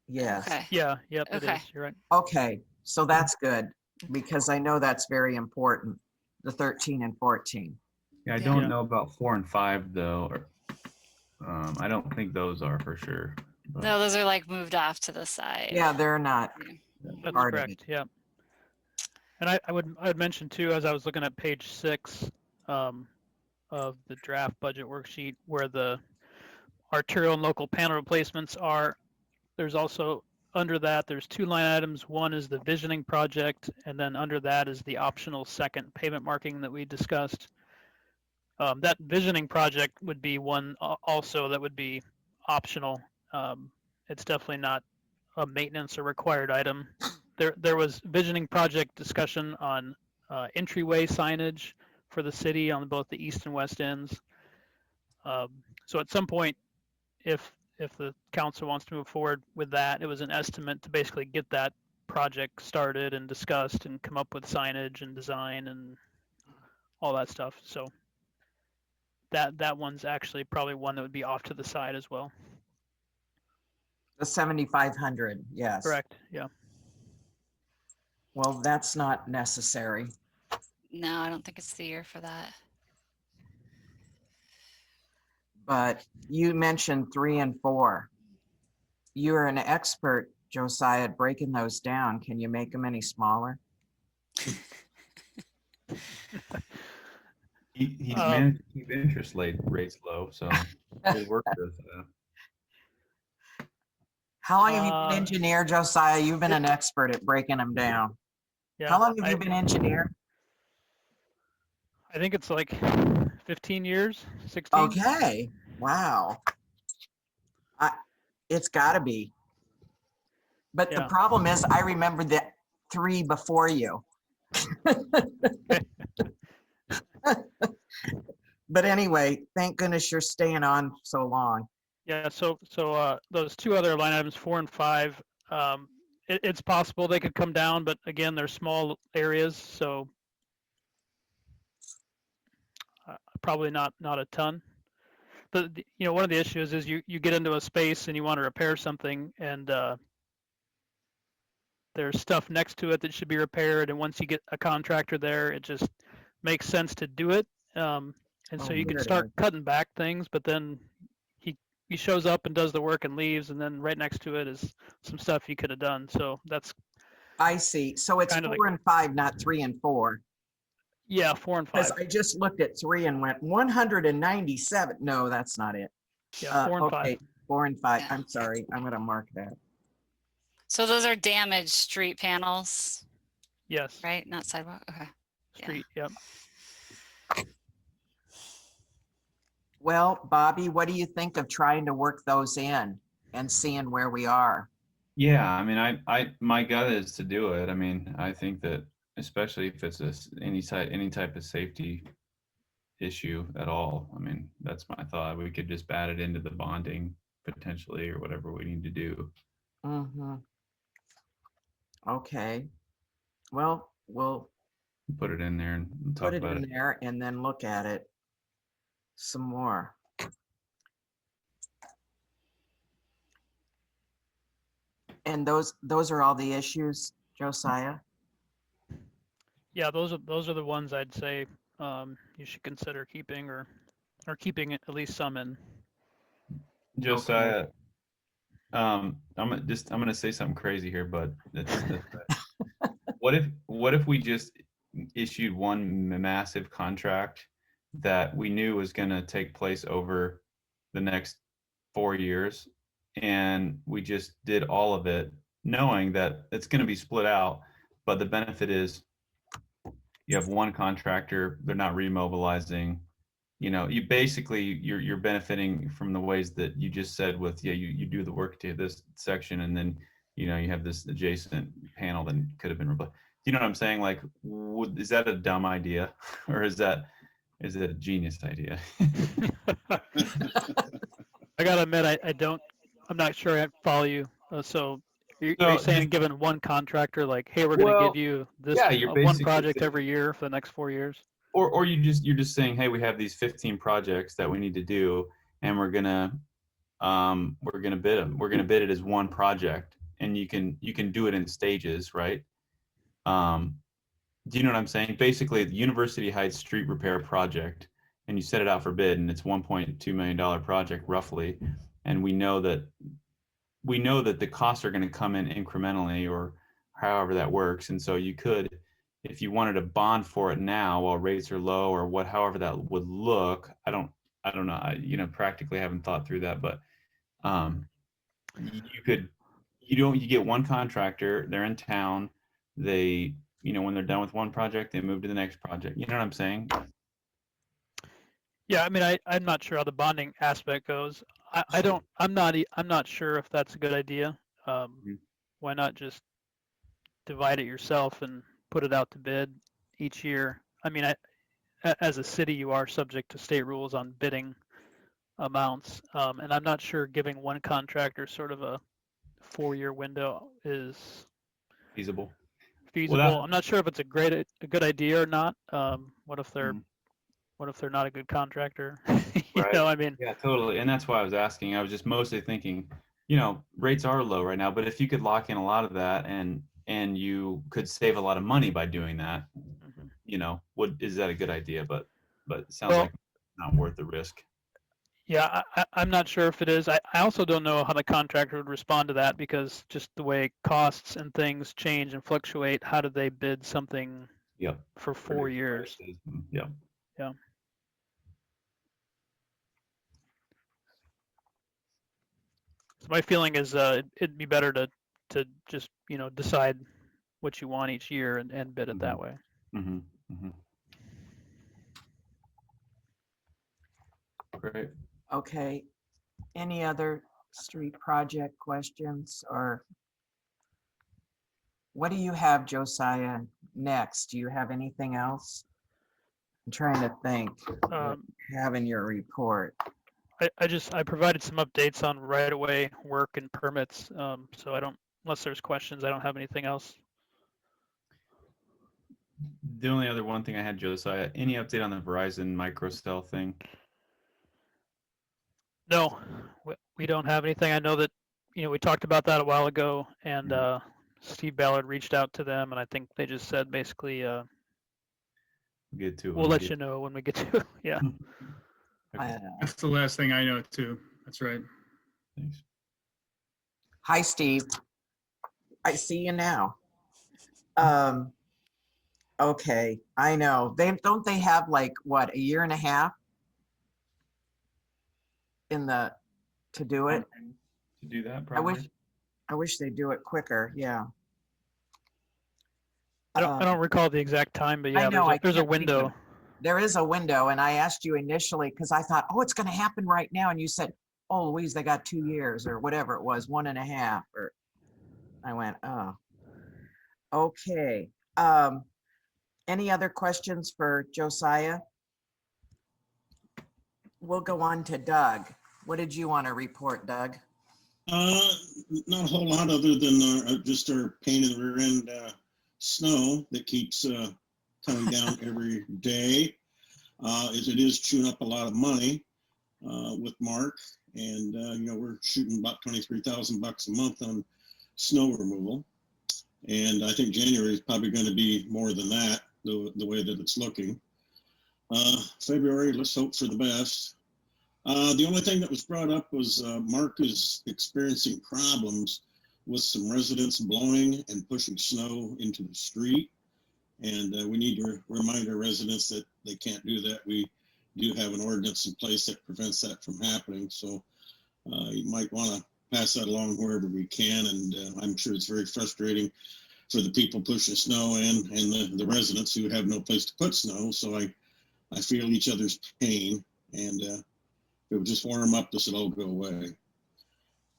Yes. Okay. Yeah, yep, it Okay. is. You're right. Okay, so that's good because I know that's very important, the 13 and 14. Yeah, I Yeah. don't Yeah. know about 4 and 5 though. I don't think those are for sure. But No, those are like moved off to the side. Yeah, they're not That's part of it. correct. Yeah. And I would mention too, as I was looking at page 6 of the draft budget worksheet, where the arterial and local panel replacements are, there's also under that, there's 2 line items. One is the visioning project, and then under that is the optional second pavement marking that we discussed. That visioning project would be one also that would be optional. It's definitely not a maintenance or required item. There was visioning project discussion on entryway signage for the city on both the east and west ends. So at some point, if the council wants to move forward with that, it was an estimate to basically get that project started and discussed and come up with signage and design and all that stuff. So that one's actually probably one that would be off to the side as well. The 7,500, yes. Correct. Yeah. Well, that's not necessary. No, I don't think it's the year for that. But you mentioned 3 and 4. You're an expert, Josiah, at breaking those down. Can you make them any smaller? he's managed to keep interest rates low, so good work with How long have you been engineer, Josiah? You've been an expert at breaking them down. Yeah. How long have you been engineer? I think it's like 15 years, 16. Okay, wow. It's got to be. But the Yeah. problem is, I remember the 3 before you. But anyway, thank goodness you're staying on so long. Yeah. So those 2 other line items, 4 and 5, it's possible they could come down, but again, they're small areas, so probably not a ton. But one of the issues is you get into a space and you want to repair something, and there's stuff next to it that should be repaired, and once you get a contractor there, it just makes sense to do it. And so you can there it start is. cutting back things, but then he shows up and does the work and leaves, and then right next to it is some stuff he could have done. So that's I see. So it's Kind of 4 and 5, not 3 and 4. Yeah, 4 and 5. Because I just looked at 3 and went 197. No, that's not it. Yeah, 4 and 5. Okay, 4 and 5. Yeah. I'm sorry. I'm going to mark that. So those are damaged street panels, Yes. right? Not sidewalk. Okay. Yeah. Street. Yep. Well, Bobby, what do you think of trying to work those in and seeing where we are? Yeah, I mean, my gut is to do it. I mean, I think that especially if it's any type of safety issue at all. I mean, that's my thought. We could just bat it into the bonding potentially or whatever we need to do. Mm-hmm. Okay. Well, we'll Put it in there and talk put it about in it. there and then look at it some more. And those are all the issues, Josiah? Yeah, those are the ones I'd say you should consider keeping or keeping at least some in. Josiah, I'm gonna say something crazy here, but what if we just issued one massive contract that we knew was gonna take place over the next 4 years, and we just did all of it, knowing that it's gonna be split out, but the benefit is you have one contractor, they're not remobilizing. You basically you're benefiting from the ways that you just said with, you do the work to this section and then you have this adjacent panel that could have been replaced. You know what I'm saying? Like, is that a dumb idea or is it a genius idea? I gotta admit, I'm not sure I follow you. So are you saying given one contractor, like, hey, we're gonna give you this one project every year for the next 4 years? Or you're just saying, hey, we have these 15 projects that we need to do, and we're gonna bid them. We're gonna bid it as one project, and you can do it in stages, right? Do you know what I'm saying? Basically, the University Heights street repair project, and you set it out for bid, and it's $1.2 million project roughly, and we know that the costs are going to come in incrementally, or however that works, and so you could, if you wanted to bond for it now while rates are low, or however that would look. I don't know. I practically haven't thought through that, but you get one contractor, they're in town, they when they're done with one project, they move to the next project. You know what I'm saying? Yeah, I mean, I'm not sure how the bonding aspect goes. I'm not sure if that's a good idea. Why not just divide it yourself and put it out to bid each year? I mean, as a city, you are subject to state rules on bidding amounts, and I'm not sure giving one contractor sort of a 4-year window is Feasible. I'm not sure if it's a good idea or not. What if they're not a good contractor? Right. I mean, yeah, totally. And that's why I was asking. I was just mostly thinking, rates are low right now, but if you could lock in a lot of that and you could save a lot of money by doing that, is that a good idea? But it sounds like not worth the risk. Yeah, I'm not sure if it is. I also don't know how the contractor would respond to that, because just the way costs and things change and fluctuate, how do they bid something for 4 years? Yeah. Yeah. So my feeling is it'd be better to just decide what you want each year and bid it that way. Mm-hmm. Mm-hmm. Great. Okay. Any other street project questions, or what do you have, Josiah, next? Do you have anything else? I'm trying to think. What you have in your report. I provided some updates on right-of-way work and permits. So unless there's questions, I don't have anything else. The only other one thing I had, Josiah, any update on the Verizon microcell thing? No, we don't have anything. I know that, we talked about that a while ago, and Steve Ballard reached out to them, and I think they just said basically, we'll let you know when we get to it. Yeah. That's the last thing I know too. That's right. Thanks. Hi, Steve. I see you now. Okay, I know. Don't they have like, what, a year and a half to do it? To do that, I wish, probably. I wish they'd do it quicker, yeah. I don't recall the exact time, but I yeah, know, I there's a can't think of window. it. There is a window, and I asked you initially because I thought, oh, it's going to happen right now. And you said, oh, Louise, they got 2 years or whatever it was, 1.5. Or I went, oh, okay. Any other questions for Josiah? We'll go on to Doug. What did you want to report, Doug? Not a whole lot other than just our pain in the rear end snow that keeps coming down every day. It is chewing up a lot of money with Mark, and we're shooting about $23,000 a month on snow removal, and I think January is probably going to be more than that, the way that it's looking. February, let's hope for the best. The only thing that was brought up was Mark is experiencing problems with some residents blowing and pushing snow into the street. And we need to remind our residents that they can't do that. We do have an ordinance in place that prevents that from happening. So you might want to pass that along wherever we can. And I'm sure it's very frustrating for the people pushing snow and the residents who have no place to put snow. So I feel each other's pain, and it would just warm up, this would all go away.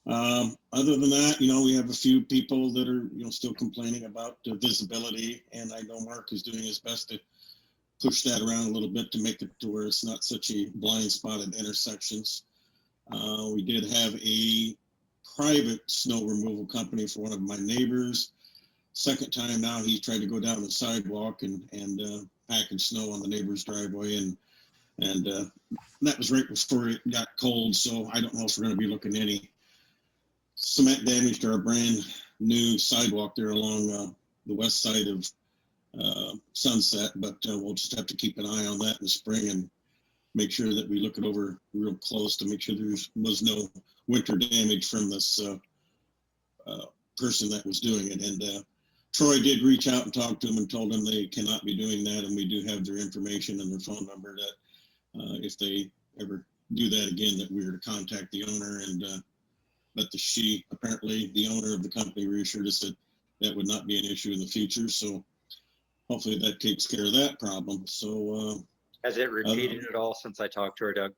Other than that, we have a few people that are, still complaining about visibility, and I know Mark is doing his best to push that around a little bit to make it to where it's not such a blind spot at intersections. We did have a private snow removal company for one of my neighbors. Second time now he's tried to go down the sidewalk and packing snow on the neighbor's driveway, and that was right before it got cold, so I don't know if we're going to be looking at any cement damage to our brand new sidewalk there along the west side of Sunset, but we'll just have to keep an eye on that in the spring and make sure that we look it over real close to make sure there was no winter damage from this person that was doing it. And Troy did reach out and talk to them and told them they cannot be doing that, and we do have their information and their phone number that if they ever do that again, that we were to contact the owner. And but apparently the owner of the company reassured us that that would not be an issue in the future. So hopefully that takes care of that problem. So has it repeated at all since I talked to her, Doug?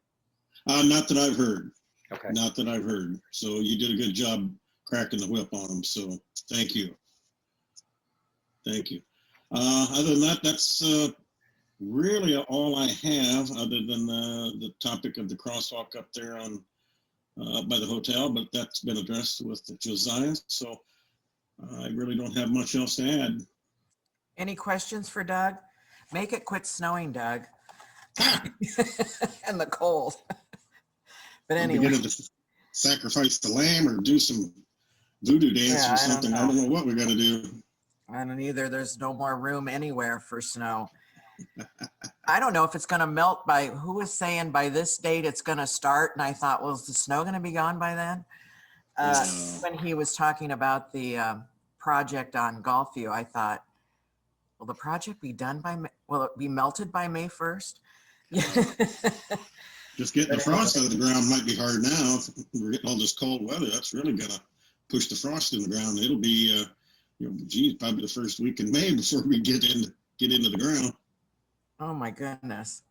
Not that I've heard. Okay. Not that I've heard. So you did a good job cracking the whip on them. So thank you. Thank you. Other than that, that's really all I have, other than the topic of the crosswalk up there on by the hotel, but that's been addressed with Josiah. So I really don't have much else to add. Any questions for Doug? Make it quit snowing, Doug. And the cold. But anyway. Beginning to sacrifice the lamb or do some voodoo dance or something. I don't know what we got to do. I don't either. There's no more room anywhere for snow. I don't know if it's going to melt who was saying by this date it's going to start. And I thought, well, is the snow going to be gone by then? When he was talking about the project on Golfview, I thought, will the project be done will it be melted by May 1st? Just getting the frost out of the ground might be hard now. If we're getting all this cold weather, that's really going to push the frost in the ground. It'll be, probably the first week in May before we get into the ground. Oh my goodness.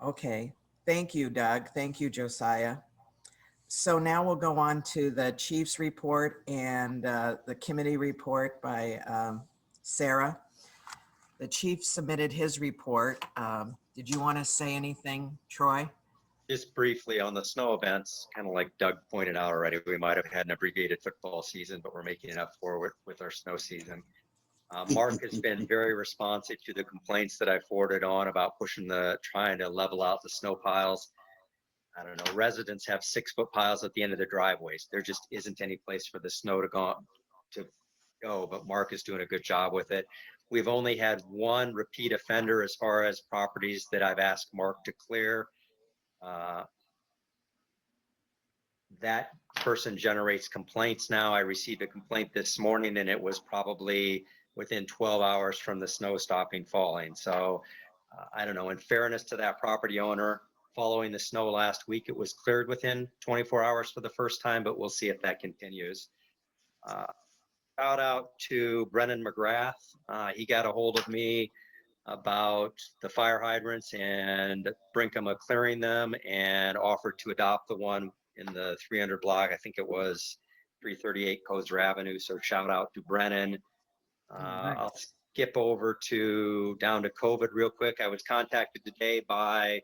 Okay. Thank you, Doug. Thank you, Josiah. So now we'll go on to the chief's report and the committee report by Sarah. The chief submitted his report. Did you want to say anything, Troy? Just briefly on the snow events, kind of like Doug pointed out already, we might have had an abbreviated football season, but we're making it up for it with our snow season. Mark has been very responsive to the complaints that I forwarded on about trying to level out the snow piles. I don't know, residents have 6-foot piles at the end of their driveways. There just isn't any place for the snow to go, but Mark is doing a good job with it. We've only had one repeat offender as far as properties that I've asked Mark to clear. That person generates complaints now. I received a complaint this morning, and it was probably within 12 hours from the snow stopping falling. So I don't know, in fairness to that property owner, following the snow last week, it was cleared within 24 hours for the first time, but we'll see if that continues. Shout out to Brennan McGrath. He got a hold of me about the fire hydrants and Brinkema clearing them and offered to adopt the one in the 300 block. I think it was 338 Kozer Avenue. So shout out to Brennan. I'll skip over down to COVID real quick. I was contacted today by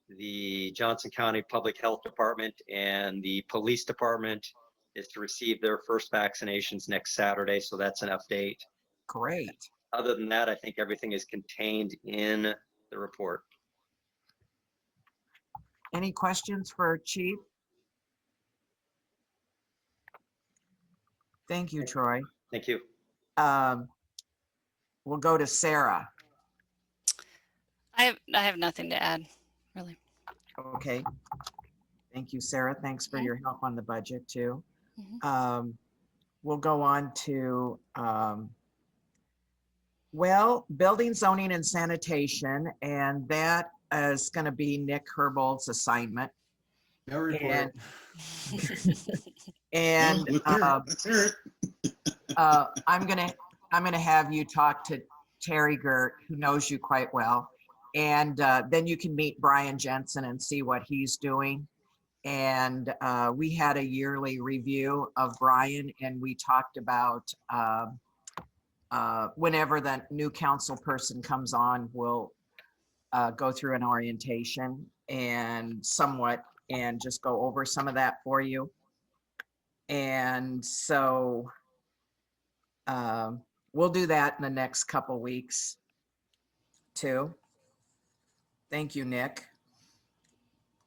the Johnson County Public Health Department, and the police department is to receive their first vaccinations next Saturday. So that's an update. Great. Other than that, I think everything is contained in the report. Any questions for Chief? Thank you, Troy. Thank you. We'll go to Sarah. I have nothing to add, really. Okay. Thank you, Sarah. Thanks for your help on the budget too. We'll go on to, well, building, zoning, and sanitation, and that is going to be Nick Herbold's assignment. No report. And Let's hear it. I'm gonna have you talk to Terry Gert, who knows you quite well, and then you can meet Brian Jensen and see what he's doing. And we had a yearly review of Brian, and we talked about whenever the new council person comes on, we'll go through an orientation and just go over some of that for you. And so we'll do that in the next couple weeks too. Thank you, Nick.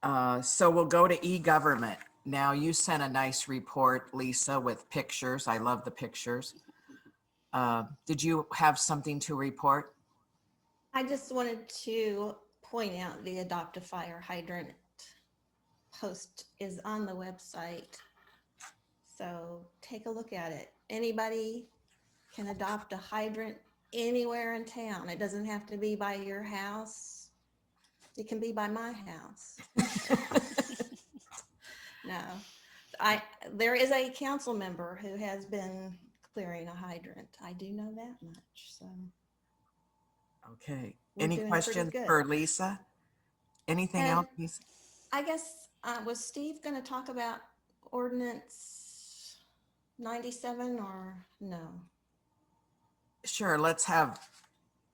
So we'll go to e-government. Now, you sent a nice report, Lisa, with pictures. I love the pictures. Did you have something to report? I just wanted to point out the Adopt a Fire Hydrant post is on the website. So take a look at it. Anybody can adopt a hydrant anywhere in town. It doesn't have to be by your house. It can be by my house. No, there is a council member who has been clearing a hydrant. I do know that much, so. Okay. We're Any doing questions pretty good. for Lisa? Anything else, And Lisa? I guess, was Steve going to talk about ordinance 97 or no? Sure,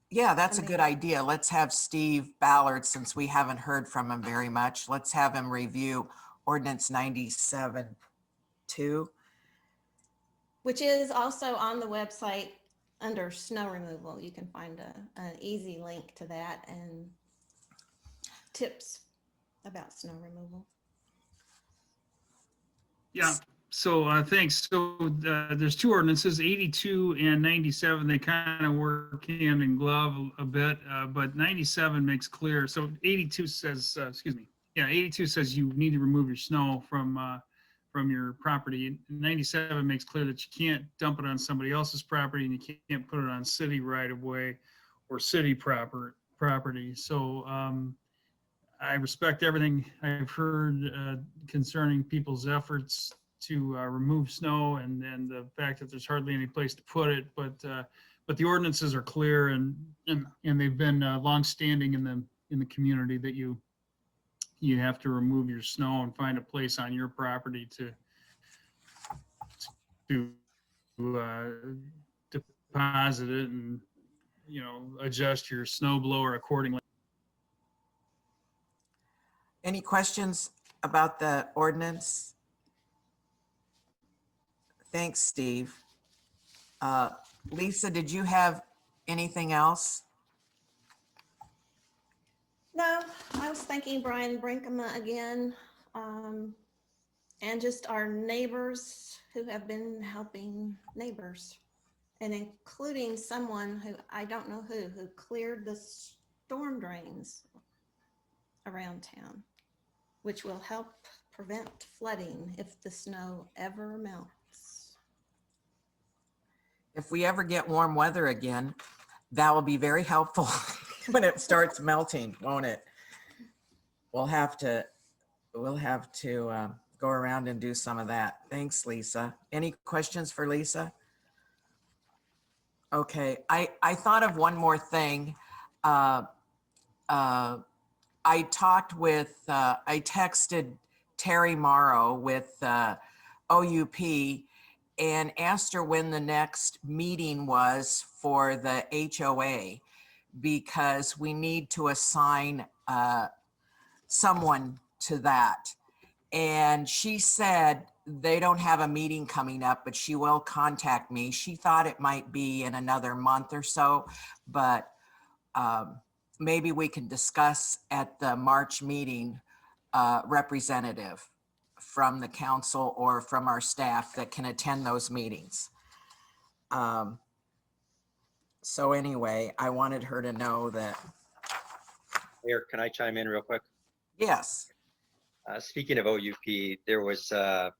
yeah, that's a good idea. Let's have Steve Ballard, since we haven't heard from him very much. Let's have him review ordinance 97 too. Which is also on the website under snow removal. You can find an easy link to that and tips about snow removal. Yeah, so thanks. So there's two ordinances, 82 and 97. They kind of work hand in glove a bit, but 97 makes clear. So 82 says, 82 says you need to remove your snow from your property. 97 makes clear that you can't dump it on somebody else's property and you can't put it on city right of way or city property. So I respect everything I've heard concerning people's efforts to remove snow and the fact that there's hardly any place to put it. But the ordinances are clear and they've been longstanding in the community that you have to remove your snow and find a place on your property to deposit it and adjust your snow blower accordingly. Any questions about the ordinance? Thanks, Steve. Lisa, did you have anything else? No, I was thanking Brian Brinkema again, and just our neighbors who have been helping neighbors, and including someone who, I don't know who cleared the storm drains around town, which will help prevent flooding if the snow ever melts. if we ever get warm weather again, that will be very helpful when it starts melting, won't it? We'll have to go around and do some of that. Thanks, Lisa. Any questions for Lisa? Okay, I thought of one more thing. I texted Terry Morrow with OUP and asked her when the next meeting was for the HOA, because we need to assign someone to that. And she said they don't have a meeting coming up, but she will contact me. She thought it might be in another month or so, but maybe we can discuss at the March meeting representative from the council or from our staff that can attend those meetings. So anyway, I wanted her to know that. Mayor, can I chime in real quick? Yes. Speaking of OUP, there was a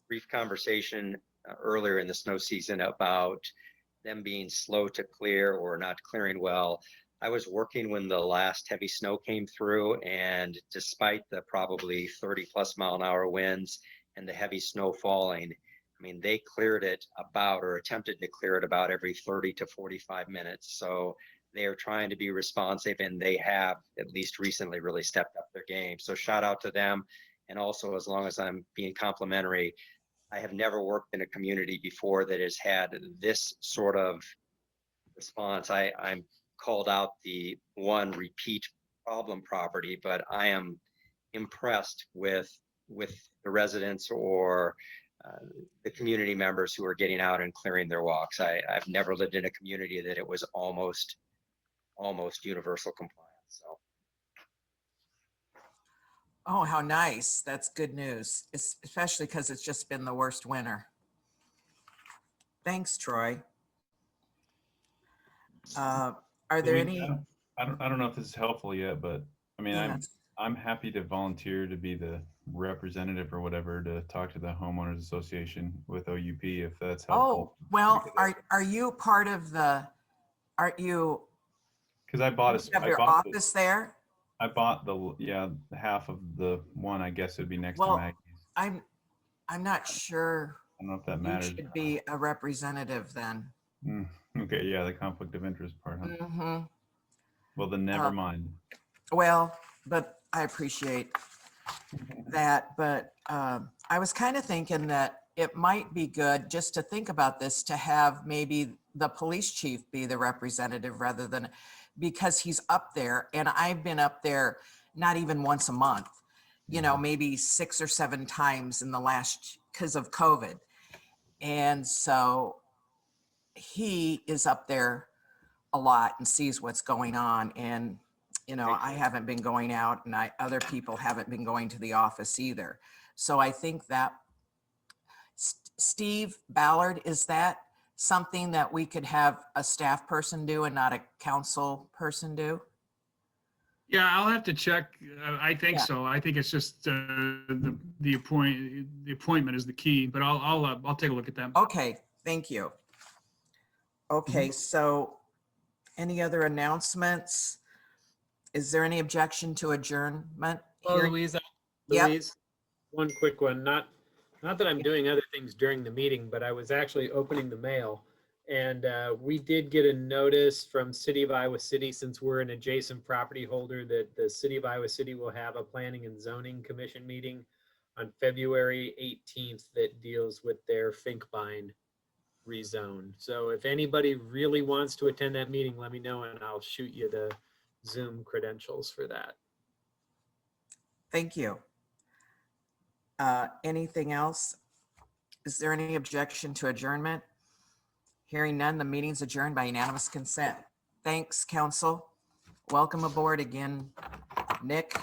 brief conversation earlier in the snow season about them being slow to clear or not clearing well. I was working when the last heavy snow came through, and despite the probably 30+ mile-an-hour winds and the heavy snow falling, I mean, they cleared it about, or attempted to clear it about, every 30 to 45 minutes. So they are trying to be responsive, and they have, at least recently, really stepped up their game. So shout out to them. And also, as long as I'm being complimentary, I have never worked in a community before that has had this sort of response. I'm called out the one repeat problem property, but I am impressed with the residents or the community members who are getting out and clearing their walks. I've never lived in a community that it was almost universal compliance. So. Oh, how nice. That's good news, especially because it's just been the worst winter. Thanks, Troy. Are there any? I don't know if this is helpful yet, but I mean, Yes. I'm happy to volunteer to be the representative or whatever to talk to the homeowners association with OUP if that's helpful. Oh, well, are you part of the? Aren't you? Because I bought You have your office there. I bought the half of the one. I guess it'd be next to Well, Maggie's. I'm not sure. I don't know if that You matters. should be a representative then. Okay, yeah, the conflict of interest part. Huh? Mm-hmm. Well, then never mind. Well, but I appreciate that. But I was kind of thinking that it might be good just to think about this, to have maybe the police chief be the representative rather than, because he's up there, and I've been up there not even once a month, you know, maybe 6 or 7 times in the last, because of COVID. And so he is up there a lot and sees what's going on. And, you know, I haven't been going out, and other people haven't been going to the office either. So I think that Steve Ballard, is that something that we could have a staff person do and not a council person do? Yeah, I'll have to check. I think Yeah. so. I think it's just the appointment is the key, but I'll take a look at that. Okay, thank you. Okay, so any other announcements? Is there any objection to adjournment? Oh, here? Louise, Yep. Louise, one quick one. Not that I'm doing other things during the meeting, but I was actually opening the mail, and we did get a notice from City of Iowa City, since we're an adjacent property holder, that the City of Iowa City will have a Planning and Zoning Commission meeting on February 18th that deals with their Finkbein rezone. So if anybody really wants to attend that meeting, let me know and I'll shoot you the Zoom credentials for that. Thank you. Anything else? Is there any objection to adjournment? Hearing none, the meeting's adjourned by unanimous consent. Thanks, council. Welcome aboard again, Nick.